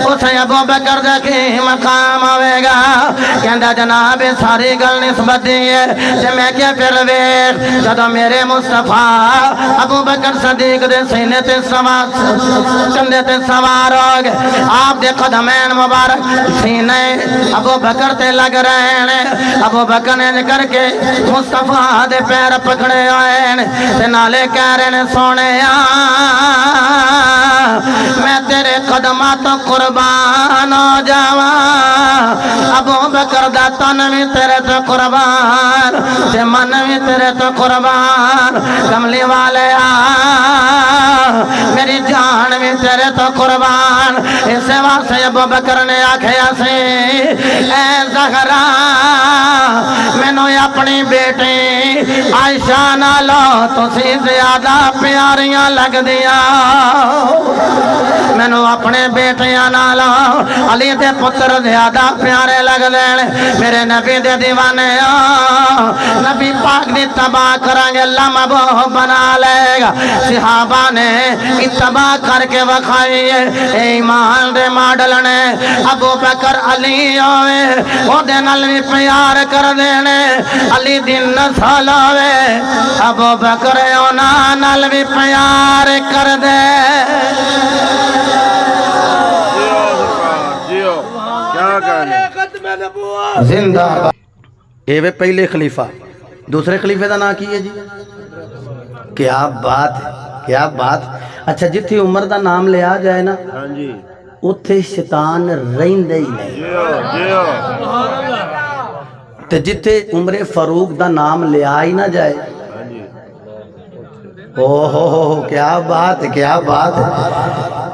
اسے ابو بکر دا کی مقام ہوئے گا کہندہ جناب ساری گل نسبت دی ہے تے میں کیا پھر ویخ جدو میرے مصطفیٰ ابو بکر صدیق دے سینے تے سوار کندے تے سوار ہو گئے آپ دے قدمین مبارک سینے ابو بکر تے لگ رہے ہیں ابو بکر نے کر کے مصطفیٰ دے پیر پکڑے ہوئے ہیں تے نالے کہہ رہے ہیں سونے میں تیرے قدمات قربان ہو جاواں ابو بکر دا تن بھی تیرے تو قربان تے من بھی تیرے تو قربان کملی والے میری جان بھی تیرے تو قربان اس واسطے ابو بکر نے آکھیا سی اے زہرا مینوں اپنی بیٹی عائشہ نالو تسی زیادہ پیاریاں لگ دیاں مینوں اپنے بیٹیاں نالو علی دے پتر زیادہ پیارے لگ دین میرے نبی دے دیوانے نبی پاک دی تباہ کریں گے لمبو بنا لے گا صحابہ نے اتباہ کر کے وکھائیے ایمان دے ماڈل نے ابو بکر علی ہوئے او دے نال بھی پیار کر دینے علی دن نسل ہوئے ابو بکر اونا نال بھی پیار کر دے زندہ اے وے پہلے خلیفہ دوسرے خلیفے دا نا کی ہے جی کیا بات ہے کیا بات اچھا جتھی عمر دا نام لیا جائے نا اتھے شیطان رہندے ہی نہیں تے جتھے عمر فاروق دا نام لیا ہی نہ جائے اوہ کیا بات ہے کیا بات ہے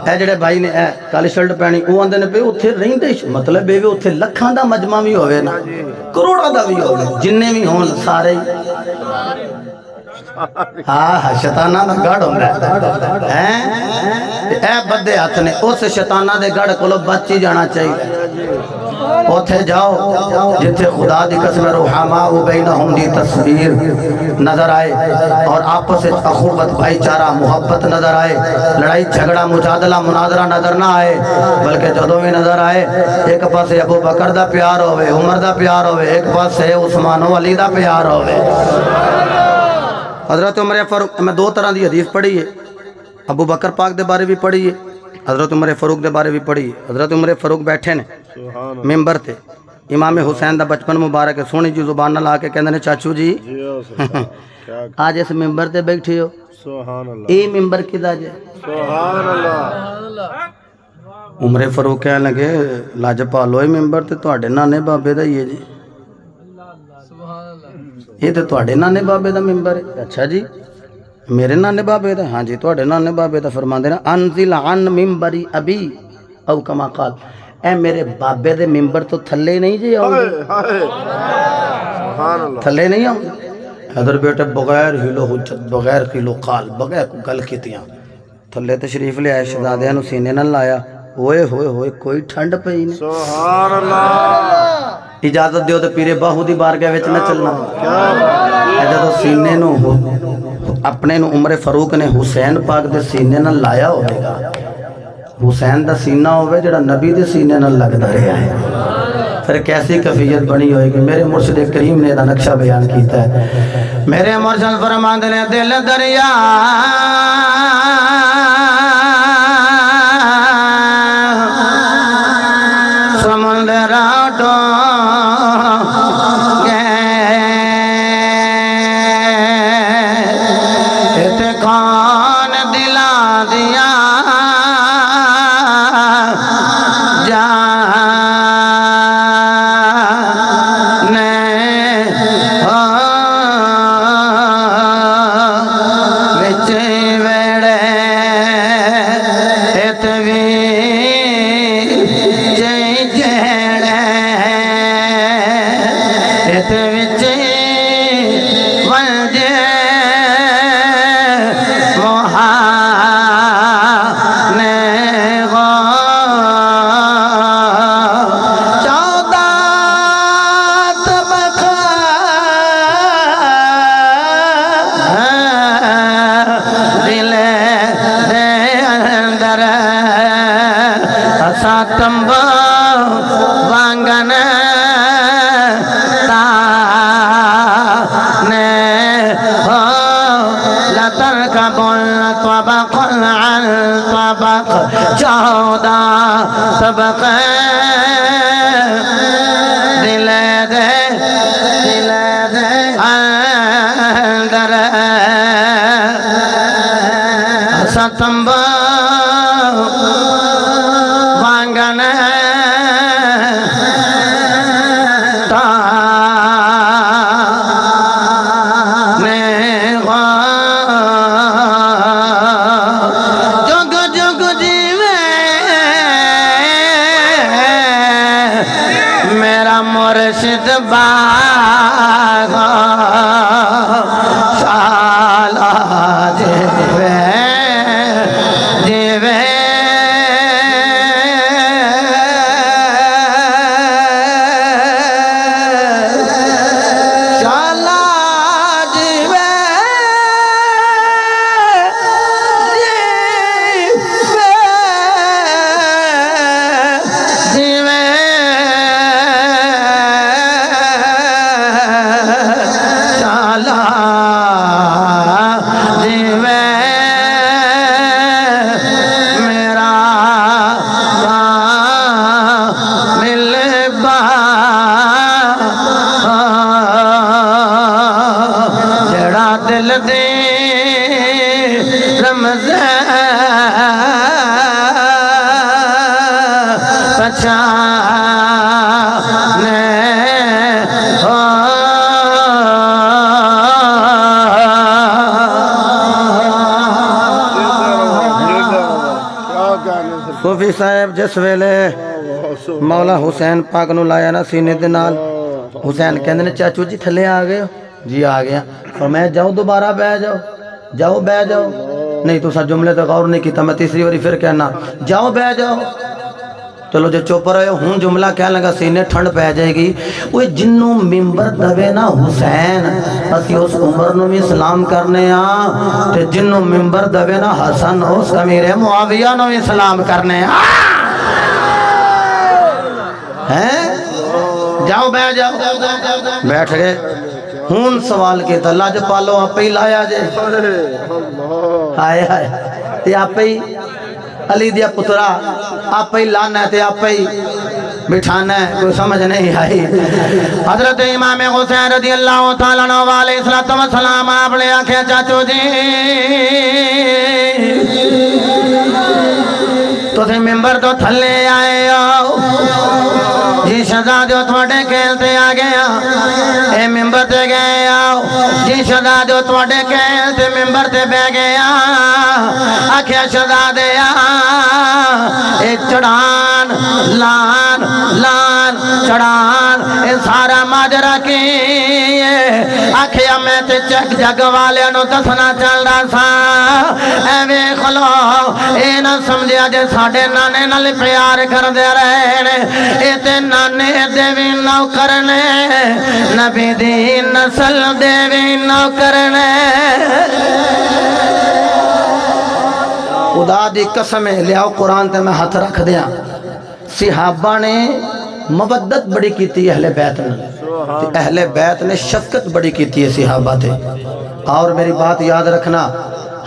اے جڑے بھائی نے اے کالی شرٹ پہنی وہ آندے نے پہ اتھے رہندے مطلب بے اتھے لکھاں دا مجمع بھی ہوئے نا کروڑا دا بھی ہوئے جننے بھی ہون سارے ہاں شیطانہ دا گڑھ ہوندہ ہے اے بدے ہاتھ نے اس شیطانہ دے گڑھ کو لو بچی جانا چاہیے اوتھے جاؤ جتھے خدا دی قسم رحمہ و بینہم دی تصویر نظر آئے اور آپس اخوت بھائی چارہ محبت نظر آئے لڑائی جھگڑا مجادلہ مناظرہ نظر نہ آئے بلکہ جدوں میں نظر آئے ایک پاس ابو بکر دا پیار ہوئے عمر دا پیار ہوئے ایک پاس عثمان و علی دا پیار ہوئے حضرت عمر فاروق میں دو طرح دی حدیث پڑھی ہے ابو بکر پاک دے بارے بھی پڑھی ہے حضرت عمر فاروق دے بارے بھی پڑھی ہے حضرت عمر فاروق بیٹھے نے ممبر تھے امام حسین دا بچپن مبارک ہے سونی جی زبان نہ لا کے کہندے نے چاچو جی آج اس ممبر تے بیٹھے ہو اے ممبر کدا جے سبحان اللہ عمر فاروق کہنے لگے لاجپالو اے ممبر تے تواڈے نانے بابے دا ہی ہے جی یہ تو تواڈے نانے بابے دا ممبر ہے اچھا جی میرے نانے بابے دا ہاں جی تواڈے نانے بابے دا فرمان دینا انزل عن ممبری ابی او کما قال اے میرے بابے دے ممبر تو تھلے نہیں جی آؤ تھلے نہیں آؤ حضر بیٹے بغیر ہیلو حجت بغیر ہیلو قال بغیر گل کیتیاں تھلے تشریف لے آئے شہزادیاں نو سینے نہ لایا ہوئے ہوئے ہوئے کوئی ٹھنڈ پئی نہیں سبحان اللہ اجازت دیو تے پیرے باہو دی بارگاہ وچ نہ چلنا جدوں سینے نو اپنے نو عمر فاروق نے حسین پاک دے سینے نہ لایا ہوئے گا حسین دا سینہ ہوئے جڑا نبی دے سینے نہ لگدا رہا ہے پھر کیسی کفیت بنی ہوئے گی میرے مرشد کریم نے دا نقشہ بیان کیتا ہے میرے مرشد فرماندے نے دل دریا سمندر آٹو گئے اتقام دیا طبق دل دے اندر ستمب وانگن مرشد باغ شالا جیوے جیوے شالا جیوے جیوے دل دے رمضان پہچانے صوفی صاحب جس ویلے مولا حسین پاک نو لایا نا سینے دے نال حسین کہندے نے چاچو جی تھلے آ گئے ہو جی آ گیا فرمایا جاؤ دوبارہ بہ جاؤ بہ جاؤ نہیں تو سا جملے تو غور نہیں کیتا میں تیسری باری پھر کہنا جاؤ بہ جاؤ چلو جو چپ رہے ہوں جملہ کہہ لگا سینے ٹھنڈ پہ جائے گی وہ جنوں ممبر دوے نا حسین اسی اس عمر نو بھی سلام کرنے تے جنوں ممبر دوے نا حسن اس امیر معاویہ نو بھی سلام کرنے ہیں جاؤ بہ جاؤ بیٹھ گئے ہون سوال کے تا لاج پالو آپ ہی لایا جے آئے آئے تے آپ ہی علی دیا پترا آپ ہی لانا ہے تے آپ ہی بٹھانا ہے کوئی سمجھ نہیں آئی حضرت امام حسین رضی اللہ تعالیٰ عنہ علیہ السلام آپ نے آنکھیں چاچو جی تو تھے ممبر تو تھلے آئے آؤ جی شہزادو تھوڑے کھیلتے آ گیا اے ممبر تے گئے آؤ جی شہزادو تھوڑے کھیلتے ممبر تے بہ گیا آکھیا شہزادے اے چڑھان لان چڑھان اے سارا ماجرا کی آکھیا میں تے چک جگ والے نو دسنا چل رہا سا اے وے خلو اے نہ سمجھیا جے ساڑھے نانے نال پیار کر دے رہے اے تے نانے دے بھی نو کرنے نبی دی نسل دے بھی نو کرنے خدا دی قسم لیاؤ قرآن تے میں ہاتھ رکھ دیا صحابہ نے مودت بڑی کیتی اہل بیت نے اہل بیت نے شفقت بڑی کیتی ہے صحابہ تے اور میری بات یاد رکھنا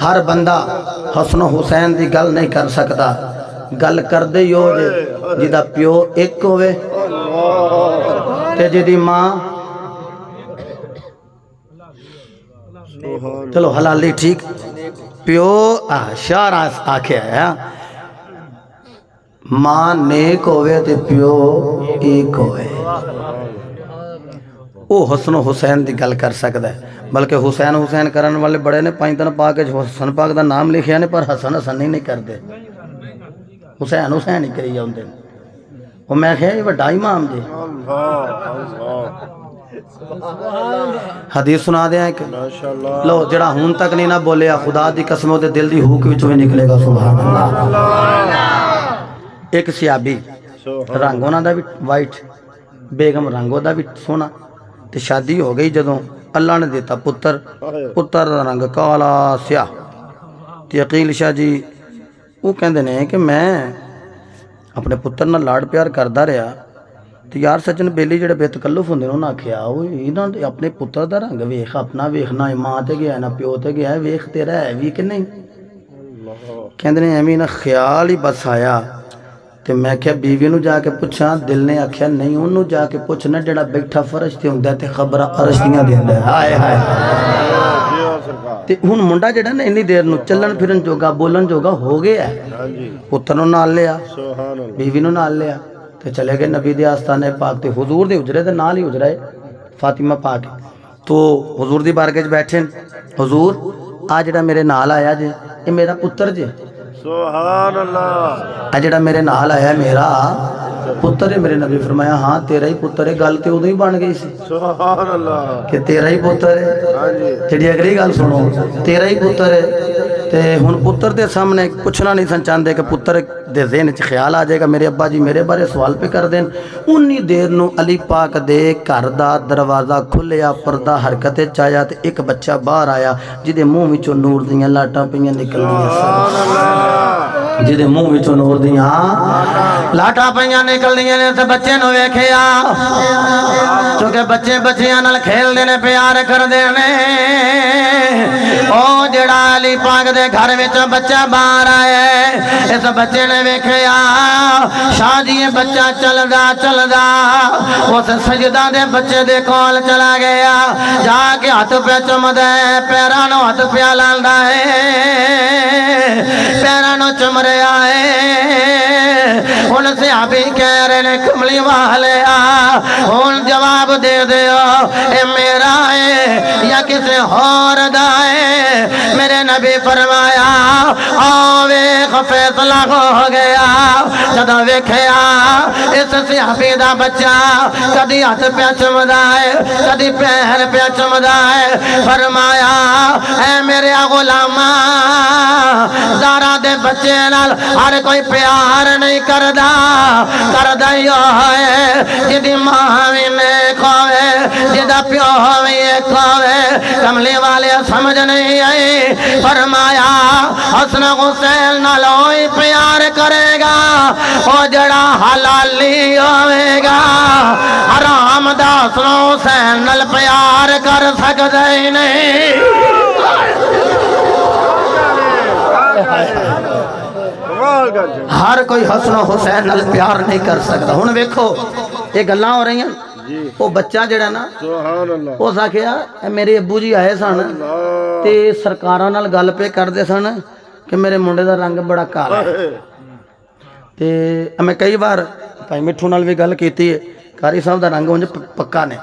ہر بندہ حسن و حسین دی گل نہیں کر سکتا گل کر دے یو جیدہ پیو ایک ہوئے تے جیدی ماں چلو حلالی ٹھیک پیو شعر آکھیا ہے ماں نیک ہوئے تے پیو ایک ہوئے وہ حسن و حسین دی گل کر سکتا ہے بلکہ حسین حسین کرن والے بڑے نے پانچ دن پاک حسن پاک دا نام لکھیا نے پر حسن حسن ہی نہیں کرتے حسین حسین ہی کری جاؤں دے وہ میں کہا یہ بڑا امام جی حدیث سنا دیا ایک لو جڑا ہون تک نہیں نہ بولیا خدا دی قسموں دے دل دی ہوک وچوں نکلے گا سبحان اللہ ایک سیابی رنگ ہونا دا بھی وائٹ بیگم رنگوں دا بھی سونا تے شادی ہو گئی جدوں اللہ نے دیتا پتر دا رنگ کالا سیاہ تے عقیل شاہ جی وہ کہندے نے کہ میں اپنے پتر نہ لاڑ پیار کردہ رہا تو یار سجن بیلی جڑے بے تکلف ہوندے انہوں نے کیا اپنے پتر دا رنگ ویخ اپنا ویخنا ماں تے گیا ہے نہ پیو تے گیا ہے ویخ تیرا ہے بھی کہ نہیں کہندے نے ایمی نہ خیال ہی بس آیا تے میں کہا بیوی نو جا کے پوچھا دل نے آکھیا نہیں انہوں جا کے پوچھنا جڑا بیٹھا فرش تے ہوندہ تے خبرہ عرش دیاں دیندہ ہے ہائے ہائے تے ہن منڈا جڑا نا انی دیر نو چلن پھرن جوگا بولن جوگا ہو گیا ہے پتر نو نال لیا بیوی نو نال لیا تے چلے گئے نبی دے آستانے پاک تے حضور دے اجرے دے نال ہی اجرے فاطمہ پاک تو حضور دی بارگاہ وچ بیٹھے حضور آ جڑا میرے نال آیا جے یہ میرا پتر جے سبحان اللہ آ جڑا میرے نال آیا میرا پتر ہے میرے نبی فرمایا ہاں تیرا ہی پتر ہے گل تے ادوں ہی بن گئی سی سبحان اللہ کہ تیرا ہی پتر ہے جڑی اگلی گل سنو تیرا ہی پتر ہے تے ہن پتر دے سامنے پوچھنا نہیں سن چاہندے کہ پتر دے ذہن وچ خیال آ جائے گا میرے ابا جی میرے بارے سوال پہ کر دین انی دیر نو علی پاک دے گھر دا دروازہ کھلیا پردہ حرکت وچ آیا تے ایک بچہ باہر آیا جدے منہ وچوں نور دیاں لاٹاں پیاں نکلدیاں جدے منہ وچوں نور دیاں لاٹاں پیاں نکلدیاں نے تے بچے نو ویکھیا کیونکہ بچے بچیاں نال کھیل دے نے پیار کر دے نے او جڑا علی پاک دے گھر وچ بچہ باہر آیا اس بچے نے ویکھیا شاہ جی بچہ چلدا اس سجدہ دے بچے دے کول چلا گیا جا کے ہاتھ پہ چمدا ہے پیراں نو ہاتھ پہ لاندا ہے پیراں نو چم رہا ہے ہن صحابی کہہ رہے نے کملی والے ہن جواب دے دیو اے میرا ہے یا کسی اور دا ہے میرے نبی فرمایا ویخ فیصلہ ہو گیا جدو ویکھیا اس صحابی دا بچہ کدی ہاتھ پہ چمدا ہے کدی پیر پہ چمدا ہے فرمایا اے میرے غلاماں زارا دے بچے نال ہر کوئی پیار نہیں کردا ہی ہے جدی ماں بھی نیک ہوئے جدا پیو بھی ایک ہوئے کملی والے سمجھ نہیں آئی فرمایا حسن حسین نالوئی پیار کرے گا او جڑا حلالی ہوئے گا حرام دا حسن حسین نال پیار کر سکتے ہی نہیں ہر کوئی حسن و حسین نال پیار نہیں کر سکتا ہن ویکھو یہ گلاں ہو رہی ہیں وہ بچہ جڑا نا وہ ساکھیا میرے ابو جی آئے سن تے سرکاراں نال گل پہ کر دے سن کہ میرے منڈے دا رنگ بڑا کالا ہے تے میں کئی بار بھائی مٹھو نال بھی گل کیتی ہے قاری صاحب دا رنگ انج پکا نے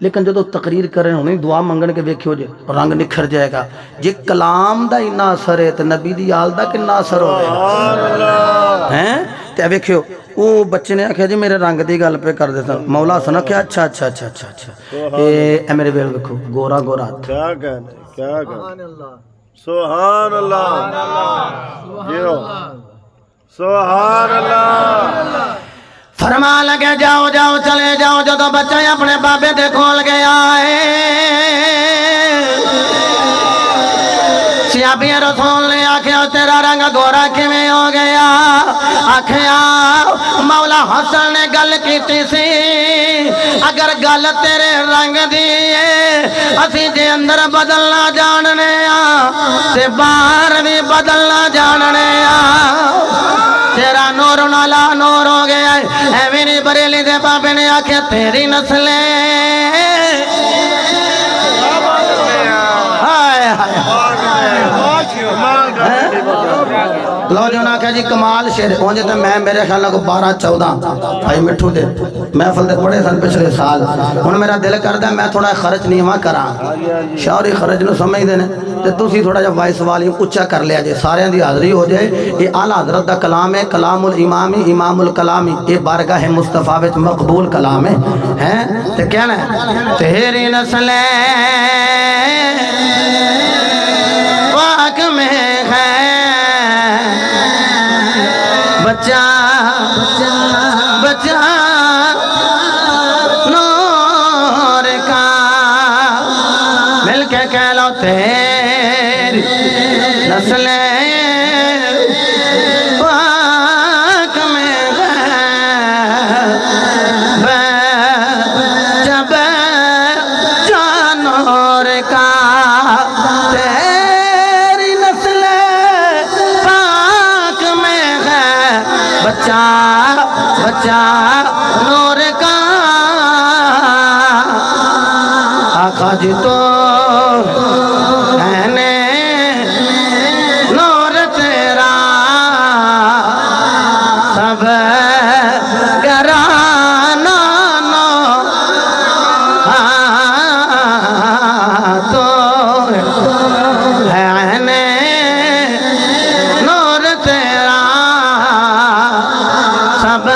لیکن جدو تقریر کریں ہونی دعا منگن کے ویکھیو جے رنگ نکھر جائے گا جے کلام دا اتنا اثر ہے تے نبی دی آل دا کتنا اثر ہو گیا ہیں تے ویکھیو وہ بچے نے آکھیا جی میرے رنگ دی گل پہ کر دیتا مولا سنا کیا اچھا اے میرے ویل ویکھو گورا گورا کیا کہنے سبحان اللہ سبحان اللہ فرما لگے جاؤ جاؤ چلے جاؤ جدو بچہ اپنے بابے دے کھول گیا ہے سیابی رسول نے آکھیا تیرا رنگ گورا کیویں ہو گیا آکھیا مولا حسن نے گل کیتی سی اگر گل تیرے رنگ دی ہے اسی جے اندر بدلنا جاننے تے باہر بھی بدلنا جاننے تیرا نور نالا نور ہو گیا ہے اے میری بریلی دے بابے نے آکھیا تیری نسلیں لو جو نہ کہ جی کمال شیر اونجے تے میں میرے خیال کو 12-14 بھائی مٹھو دے محفل دے پڑے سن پچھلے سال ہن میرا دل کردا میں تھوڑا خرچ نیواں کراں شعری خرچ نو سمجھ دے نے تے تسی تھوڑا جا وائس والیوم اونچا کر لیا جے سارے دی حاضری ہو جائے یہ اعلی حضرت دا کلام ہے کلام الامامی امام الکلامی یہ بارگاہ مصطفیٰ وچ مقبول کلام ہے ہیں تے کہنا ہے تیری نسل پاک میں ہے بچہ بچہ نور کا مل کے کہہ لو تیری نسل پاک میں ہے جب نور کا تیری نسل پاک میں ہے بچہ بچہ نور کا آقا جی تو ہے نے نور تیرا سب گرانا تو ہے نے نور تیرا سب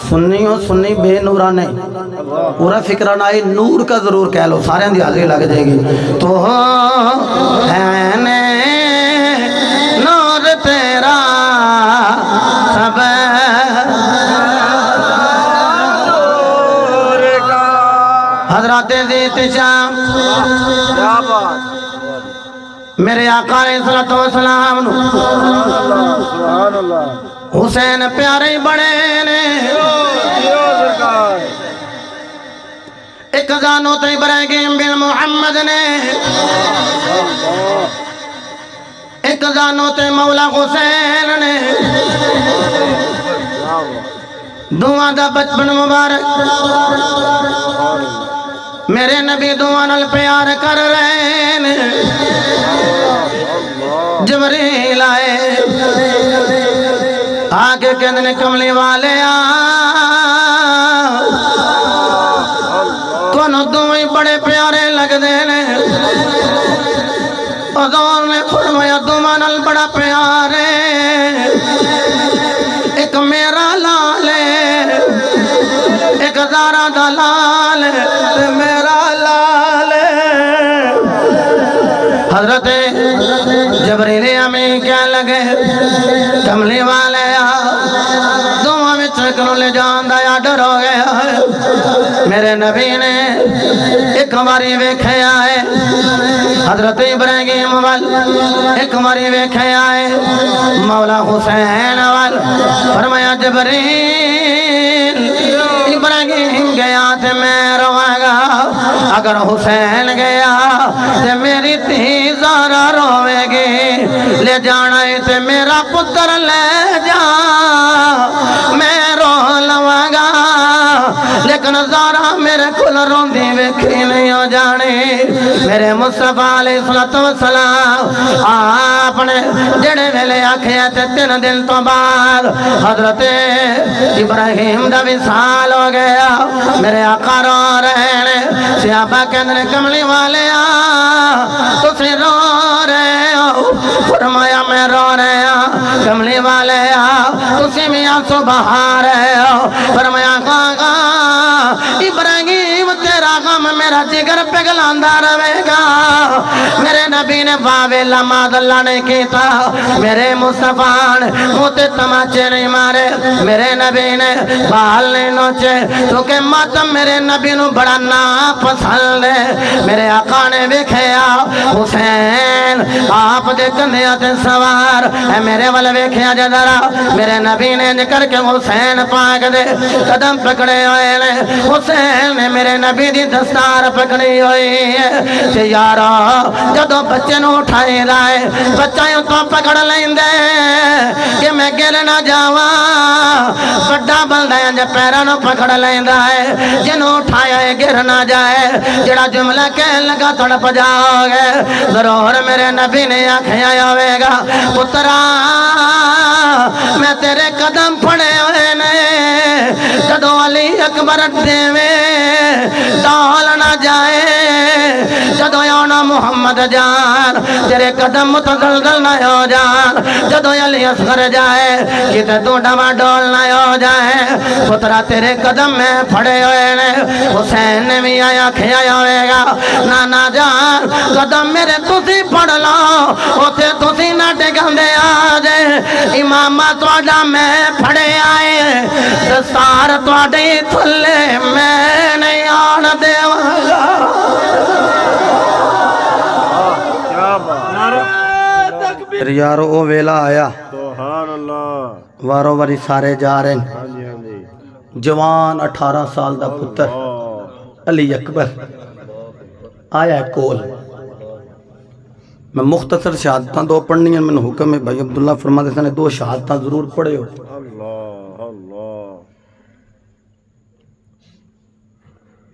سنیوں سنی بے نورا نہیں پورا فکرہ نہ آئی نور کا ضرور کہہ لو سارے دی حاضری لگ جائے گی تو ہے نے نور تیرا سب حضرات زیت شام میرے آقا علیہ الصلوۃ والسلام حسین پیارے بڑے نے ایک زانو تے ابراہیم بن محمد نے ایک زانو تے مولا حسین نے دعا دا بچپن مبارک میرے نبی دعا نال پیار کر رہے نے جبریل آئے آگے کہندے کملی والے تونوں دوویں بڑے پیارے لگ دے نے حضور نے فرمایا دوواں نال بڑا پیار ہے ایک میرا لال ہے ایک زارا دا لال ہے میرا لال ہے حضرت جبریل امین کیا لگے کملی والے دعا میں چکروں لے جان دا یا ڈر ہو گیا میرے نبی نے ایک باری ویکھے آئے حضرت ابراہیم وال ایک باری ویکھے آئے مولا حسین وال فرمایا جبریل ابراہیم گیا تے میں رواں گا اگر حسین گیا تے میری تھی زارا روے گی لے جانا ہے تے میرا پتر لے جا میں رو لواں گا لیکن زارا میرے کل روندی ویکھی نہیں ہو جانے میرے مصطفیٰ علیہ الصلوۃ والسلام آپ نے جڑے ویلے آکھیا تے 3 دن تو بعد حضرت ابراہیم دا وصال ہو گیا میرے آقا رو رہے نے صحابہ کہندے کملی والے تسی رو رہے ہو فرمایا میں رو رہا کملی والے تسی بھی آنسو بہا رہے ہو فرمایا ابراہیم تیرا غم میرا جگر پگلاندا رہے گا میرے نبی نے واوے لماد اللہ نے کیتا میرے مصطفیٰ نے موتے تماچے نہیں مارے میرے نبی نے بال نہیں نوچے کیونکہ ماتم میرے نبی نو بڑا نا پسند ہے میرے آقا نے ویکھیا حسین آپ دے کندھیاں تے سوار اے میرے ول ویکھیا جے ذرا میرے نبی نے ذکر کے حسین پاک دے قدم پکڑے ہوئے نے حسین نے میرے نبی دی دستار پکڑی ہوئی ہے تے یارا جدو بچے نو اٹھائے لائے بچہ یوں تو پکڑ لیندے کہ میں گر نہ جاواں بڑا بندہ ہے جے پیراں نو پکڑ لیندا ہے جنوں اٹھایا ہے گر نہ جائے جڑا جملہ کہن لگا تڑپ جاؤ گے ضرور میرے نبی نے آکھیا ہوے گا پترا میں تیرے قدم پھڑے ہوئے نے جدو علی اکبر دیویں ڈال نہ جائے جدو یونا محمد جان تیرے قدم متزلزل نہ ہو جان جدو علی اصغر جائے کتے تو ڈما ڈول نہ ہو جائے پترا تیرے قدم میں پھڑے ہوئے نے حسین نے بھی آیا کھیا ہوئے گا نانا جان قدم میرے تسی پڑھ لو ہوتے تسی نہ ڈگندے آجے امامہ توڑا میں پھڑے آئے دستار توڑی تھلے میں نہیں آن دے یارو او ویلا آیا سبحان اللہ وارو واری سارے جا رہے ہیں ہاں جی جوان 18 سال دا پتر علی اکبر آیا ہے کول میں مختصر شہادتاں دو پڑھنی ہیں میں حکم ہے بھائی عبداللہ فرماتے ہیں 2 شہادتاں ضرور پڑھے ہو اللہ اللہ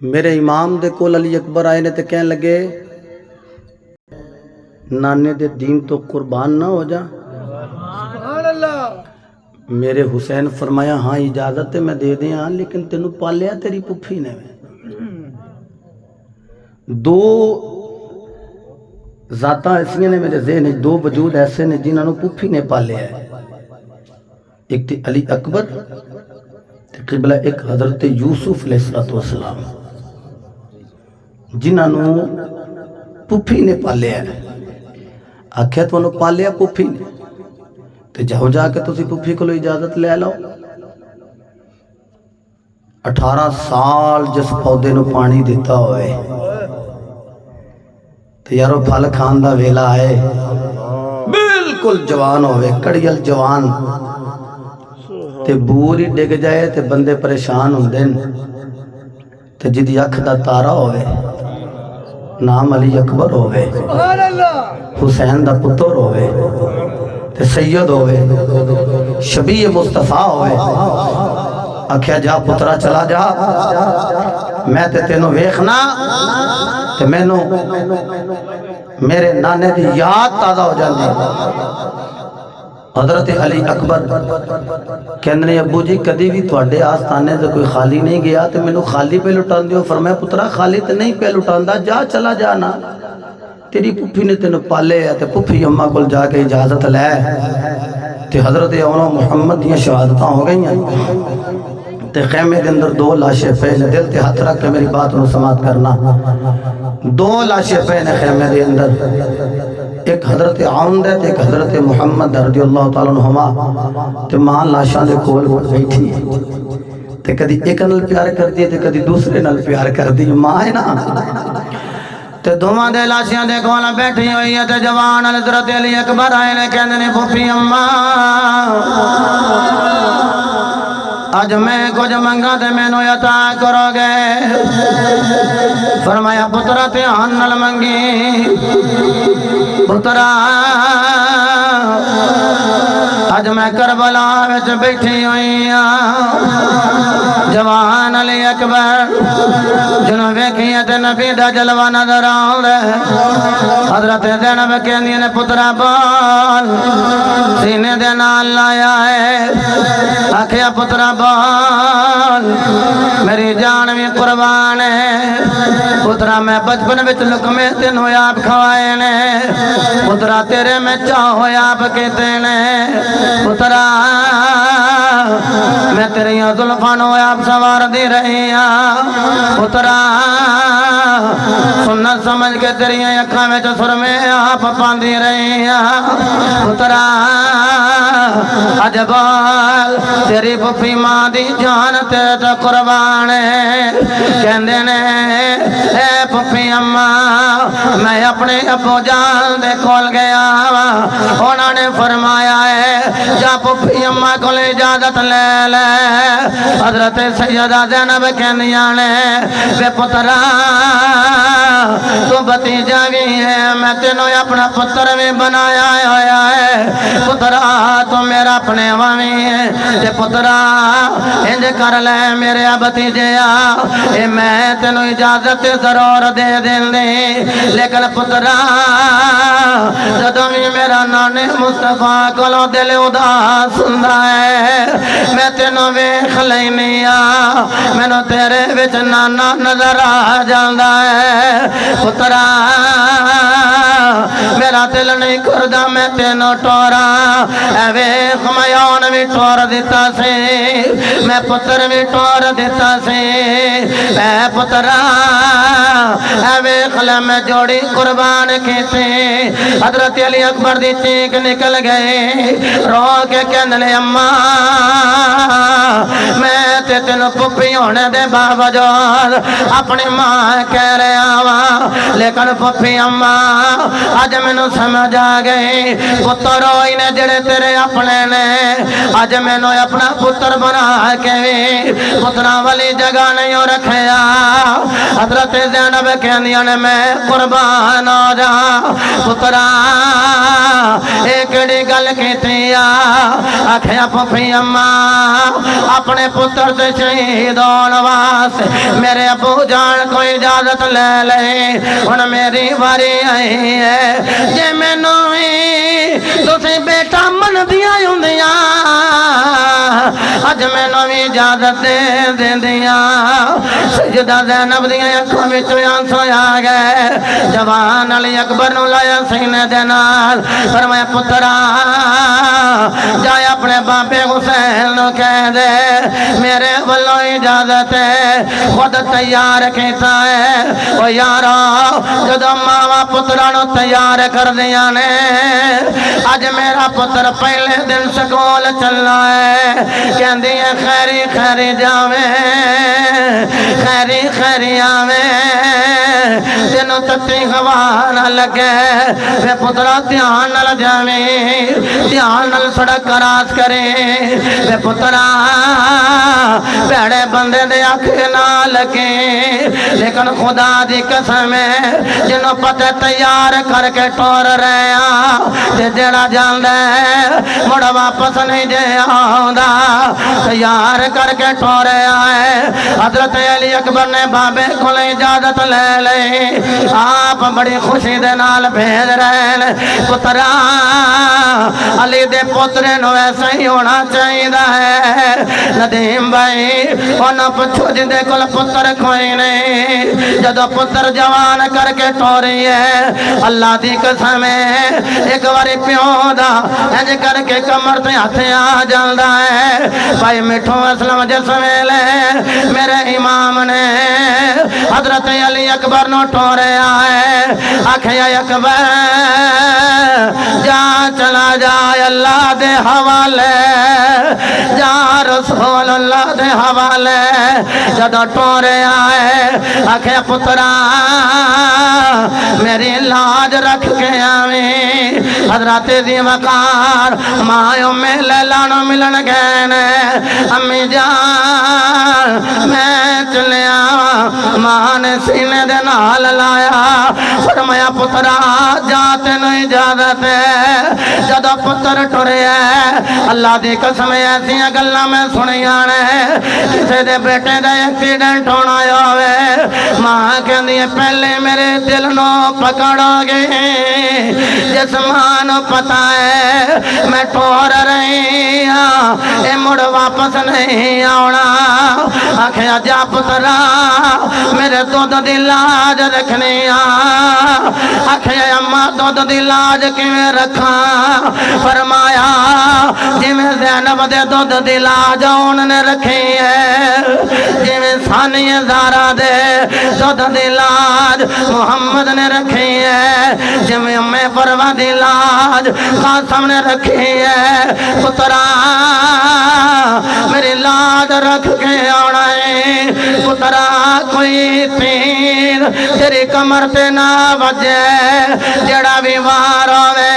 میرے امام دے کول علی اکبر آئے نے تے کہنے لگے نانے دے دین تو قربان نہ ہو جا میرے حسین فرمایا ہاں اجازت ہے میں دے دیں ہاں لیکن تینوں پالیا تیری پپھی نے 2 ذاتاں ایسی نے میرے ذہن 2 وجود ایسے نے جنہوں پپھی نے پالیا ہے ایک تھی علی اکبر قبلہ ایک حضرت یوسف علیہ السلام جنہوں پپھی نے پالیا ہے آکھیا تو انہوں پالیا پپھی نے تو جاؤ جا کے تسی پپھی کو لو اجازت لے لو 18 سال جس پودے نو پانی دیتا ہوئے تو یارو پھل کھان دا ویلا آئے بالکل جوان ہوئے کڑیل جوان تے بوری ڈگ جائے تے بندے پریشان ہوں دن تے جدی اکھ دا تارا ہوئے نام علی اکبر ہوئے حسین دا پتر ہوئے تے سید ہوئے شبیہ مصطفیٰ ہوئے آکھیا جا پترا چلا جا میں تے تینوں ویکھنا تے مینوں میرے نانے دی یاد تازہ ہو جاندی حضرت علی اکبر کہنے ابو جی کدی بھی تھوڑے آستانے سے کوئی خالی نہیں گیا تو میں خالی پہ لٹان دیو فرمایا پترا خالی تو نہیں پہ لٹان دا جا چلا جانا تیری پپھی نے تینوں پالے ہے تو پپھی اممہ کل جا کے اجازت لے تو حضرت اونو محمد یہ شہادتاں ہو گئی ہیں تو خیمے دے اندر 2 لاشیں پہلے دل تے ہاتھ رکھ کے میری بات انہوں سماعت کرنا 2 لاشیں پہلے خیمے دے اندر ایک حضرت عون دے ایک حضرت محمد رضی اللہ تعالیٰ عنہما تے ماں لاشاں دے کول بیٹھی تے کدی ایک نل پیار کر دی تے کدی دوسرے نل پیار کر دی ماں ہے نا تے دوما دے لاشیاں دے کول بیٹھی ہوئی ہے تے جوان حضرت علی اکبر آئے نے کہندے نے پھوپھی اماں آج میں کچھ منگا تے میں نو عطا کرو گے فرمایا پترا تے ہنل منگی پترا آج میں کربلا وچ بیٹھی ہوئی جوان علی اکبر جنہوں ویکھیت نبی دا جلوہ نظر آؤں حضرت زینب کہندی نے پترا بول سینے دے نال لایا ہے آکھیا پترا بول میری جان بھی قربان ہے پترا میں بچپن وچ لقمے تینوں آپ کھوائے نے پترا تیرے میں چاہو آپ کہتے نے پترا میں تیری زلفانوں آپ سوار دی رہی پترا سنت سمجھ کے تیری اکھاں وچ سرمے آپ پاندی رہی پترا اج بول تیری پھپھی ماں دی جان تے قربان کہندے نے اے پھپھی اماں میں اپنے ابو جان دے کول گیا انہوں نے فرمایا ہے جا پھپھی اماں کول اجازت لے لے حضرت سیدہ زینب کہندیاں نے بے پترا تو بھتیجا بھی ہے میں تینوں اپنا پتر بھی بنایا ہویا ہے پترا تو میرا اپنے وامی ہے تے پترا انج کر لے میرے بھتیجے اے میں تینوں اجازت ضرور دے دیں لیکن پترا جدوں بھی میرا نانے مصطفیٰ کولو دل اداس ہوندا ہے میں تینوں ویکھ لینی مینوں تیرے وچ نانا نظر آ جاندا ہے پترا میرا دل نہیں کردا میں تینوں ٹورا اے ویکھ میں بھی ٹور دیتا سی میں پتر بھی ٹور دیتا سی اے پترا اے ویکھ لے میں جوڑی قربان کیتی حضرت علی اکبر دی چیخ نکل گئی رو کے کہندے اماں میں تے تینوں پھپھی ہونے دے باوجود اپنی ماں کہہ رہا وا لیکن پھپھی اماں اج مینوں سمجھ آ گئی پتر ہوئی نے جڑے تیرے اپنے نے اج مینوں اپنا پتر بنا کے پتراں والی جگہ نہیں رکھیا حضرت زینب کہندیاں نے میں قربان ہو جا پترا اے کیڑی گل کیتی آکھیا پھپھی اماں اپنے پتر تے شہید ہون واسطے میرے ابو جان کو اجازت لے لے ہن میری واری آئی ہے جے مینوں تسی بیٹا من دیاں ہوندیاں اج مینوں بھی اجازت دے دیندیاں سیدہ زینب دیاں اکھاں وچ آنسو آ گئے جوان علی اکبر نو لایا سینے دے نال فرمایا پترا جا اپنے باپے حسین نو کہہ دے میرے والوں اجازت ہے خود تیار کیتا ہے او یارو جدوں ماواں پتراں نو تیار کر دیاں نے اج میرا پتر پہلے دن سکول چلنا ہے کہندی ہے خیری خیری جاویں خیری خیری آویں تینوں تتی ہوا نہ لگے وے پترا دھیان نال جاویں دھیان نال سڑک کراس کرے وے پترا بھڑے بندے دے آنکھیں نہ لگے لیکن خدا دی قسم ہے جنوں پتہ تیار کر کے ٹور رہے تے جڑا جاندا ہے مڑ واپس نہیں جے آوندا تیار کر کے ٹورے آئے حضرت علی اکبر نے بابے کو اجازت لے لے آپ بڑی خوشی دے نال بھیج رہے پترا علی دے پترے نو ایسا ہی ہونا چاہیے ہے ندیم بھائی انہوں پچھو جن دے کل پتر کوئی نہیں جدو پتر جوان کر کے ٹوری ہے اللہ دی قسم ہے ایک باری پیوں دا انج کر کے کمر تے ہاتھ آ جاندا ہے بھائی مٹھو اسلم جس ویلے میرے امام نے حضرت علی اکبر نو ٹورے آئے آکھیا اکبر جا چلا جائے اللہ دے حوالے جا رسول اللہ دے حوالے جدو ٹورے آئے آکھیا پترا میری لاج رکھ کے آویں حضرت دی وقار مایوں میں لیلانو ملن گئے امی جان میں چلیا ماں نے سینے دے نال لایا فرمایا پترا جاتے نو اجازت ہے جدو پتر ٹرے اللہ دی قسم ایسی گلاں میں سنیاں نے کسے دے بیٹے دا ایکسیڈنٹ ہونا ہوئے ماں کہندی ہے پہلے میرے دل نو پکڑو گے جس ماں نو پتا ہے میں ٹور رہی ہاں اے مڑ واپس نہیں آنا آکھیا جا پترا میرے دودھ دی لاج رکھنی آکھیا اماں دودھ دی لاج کیویں رکھاں فرمایا جی میں زینب دے دودھ دی لاج انہوں نے رکھی ہے جی میں ثانی زارا دے دودھ دی لاج محمد نے رکھی ہے جی میں امی پروا دی لاج قاسم نے رکھی ہے پترا میری لاج رکھ کے آنا ہے پترا کوئی تیر تیری کمر تے نہ بجے جڑا بھی وار ہوئے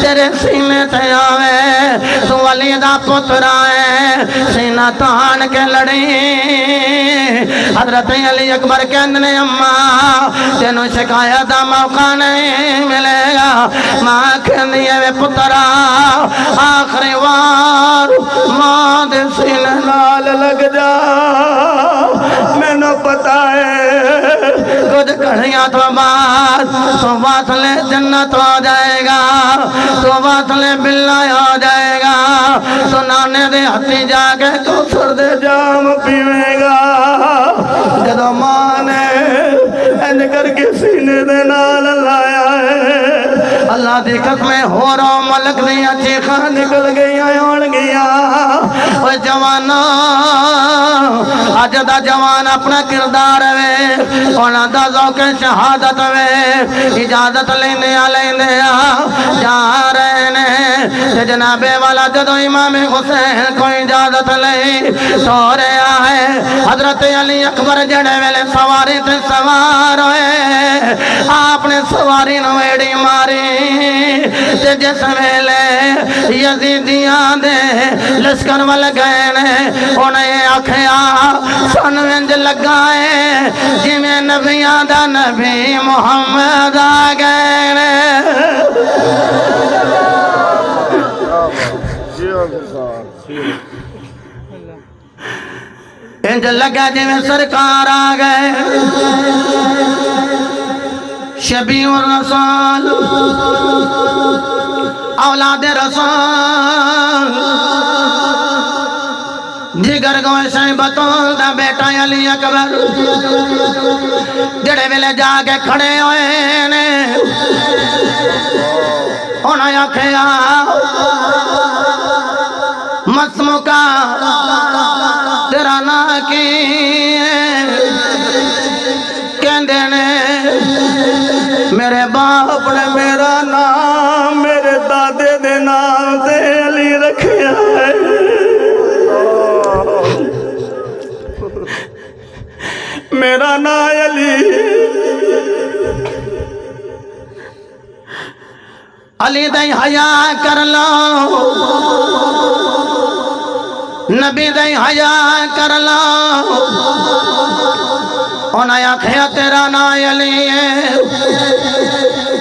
تیرے سینے تے آوے تو علی دا پترا ہے سینہ تان کے لڑی حضرت علی اکبر کہندنے اماں تینوں شکایت دا موقع نہیں ملے گا ماں کہندی ہے پترا آخری وار ماں دے سینے نال لگ جا میں نو پتا ہے کچھ کڑھیاں تو بعد تو واصلے جنت ہو جائے گا تو واصلے بلّہ ہو جائے گا تو نانے دے ہتھی جا کے کوثر دے جام پیوے گا جدو ماں نے انج کر کے سینے دے نال لایا ہے اللہ دی قسمیں ہو رو ملک دیا چیخاں نکل گئی آن گیا اوہ جوانا آج دا جوان اپنا کردار ہے اونا دا ذوق شہادت ہے اجازت لینے جا رہے نے جناب والا جدو امام حسین کو اجازت لے تو رہا ہے حضرت علی اکبر جڑے ویلے سواری تے سوار ہوئے آپ نے سواری نویڑی ماری جس ویلے یزیدیاں دے لشکر وال گئے نے انہیں آکھیا سنونج لگائے جی میں نبیاں دا نبی محمد آ گئے نے انج لگا جی میں سرکار آ گئے شبیع الرسول اولاد رسول جگر گوشیں بطول دا بیٹا علی اکبر جڑے ویلے جا کے کھڑے ہوئے نے انہیں آکھیا مسمکا تیرا نا کی کہندے نے میرے باپ نے میرا نام میرے دادے دے نام تے علی رکھیا ہے میرا نام علی علی دائی حیا کر لو نبی دائی حیا کر لو انہیں آکھیا تیرا نام علی ہے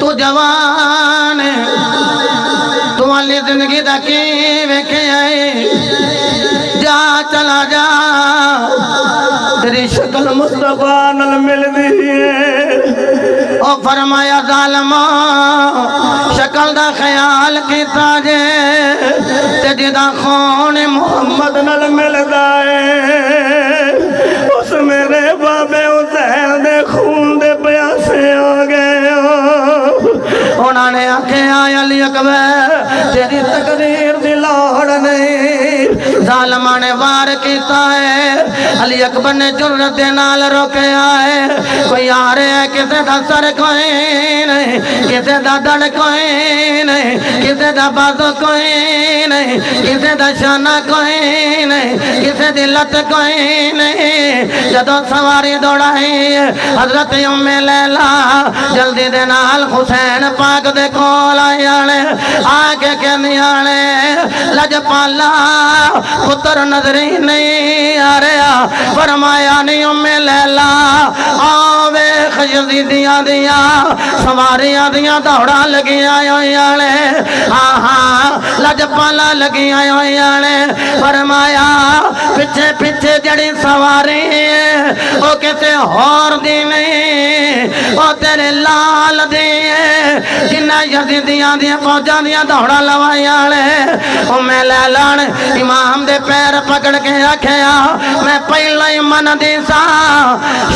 تو جوان ہے تو علی زندگی دا کی ویکھے آئے جا چلا جا تیری شکل مصطفیٰ نل مل دی ہے او فرمایا ظالمہ شکل دا خیال کیتا جے تیجی دا خون محمد نل مل دائے اس میرے بابے حسین دے خون دے پیاسے ہو گئے انہوں نے آکھیا علی اکبر تیری تقدیر دی لوڑ نہیں ظالمہ نے وار کیتا ہے علی اکبر نے جرت دے نال روکیا ہے کوئی آ رہے ہے کسے دا سر کوئی نہیں کسے دا دڑ کوئی نہیں کسے دا بازو کوئی نہیں کسے دا شانہ کوئی نہیں کسے دی لت کوئی نہیں جدو سواری دوڑائی حضرت ام لیلہ جلدی دے نال حسین پاک دے کول آنے آگے کے نیانے لج پالا پتر نظری نہیں آ رہا فرمایا نہیں ام لیلہ آوے یزیدیاں دیا سواریاں دیا دوڑا لگی آئے آنے لج پالا لگی آئے فرمایا پچھے پچھے جڑی سواری وہ کسے اور دی نہیں او تیرے لال دے جنہ یزیدیاں دیا فوجاں دیا دوڑا لوائیاں لے او میں لے لان امام دے پیر پکڑ کے رکھیا میں پہلا ہی من دی سا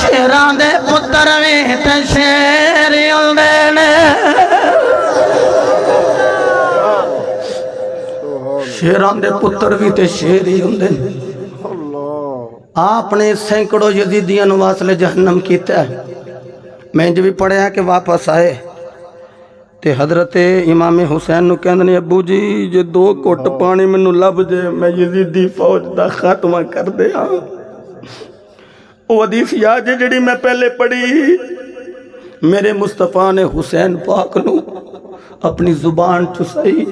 شیران دے پتر وی تے شیری ہوندے نے شیران دے پتر بھی تے شیری ہوندے نے آپ نے سینکڑوں یزیدیاں نو واصل جہنم کیتا ہے میں جو بھی پڑھیا کہ واپس آئے تے حضرت امام حسین نو کہندے نے ابو جی جے 2 گھٹ پانی مینوں لب جے میں یزیدی فوج دا خاتمہ کر دیاں او حدیث یاد ہے جڑی میں پہلے پڑھی میرے مصطفیٰ نے حسین پاک نو اپنی زبان چسائی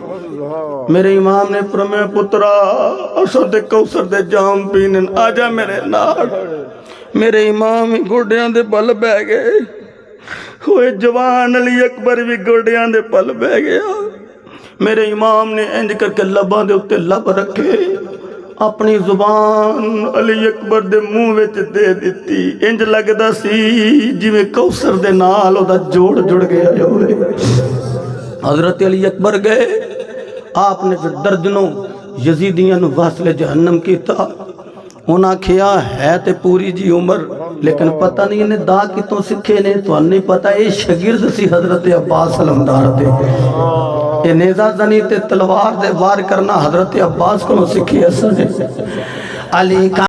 میرے امام نے فرمایا پترا اساں تے کوثر دے جام پینن آجا میرے نال میرے امام گوڑیاں دے بل بہ گئے ہوئے جوان علی اکبر بھی گوڑیاں دے پل بہ گیا میرے امام نے انج کر کے لباں دے اتے لب رکھے اپنی زبان علی اکبر دے منہ وچ دے دیتی انج لگدا سی جویں کوثر دے نال او دا جوڑ جڑ گیا ہوئے حضرت علی اکبر گئے آپ نے پھر درجنوں یزیدیاں نو واصل جہنم کیتا انہاں کھیا ہے تے پوری جی عمر لیکن پتہ نہیں انہیں دا کتوں سکھے نے تو نہیں پتہ اے شگرد سی حضرت عباس علمدار دے اے نیزہ زنی تے تلوار دے وار کرنا حضرت عباس کو سکھی ایسا نے علی کا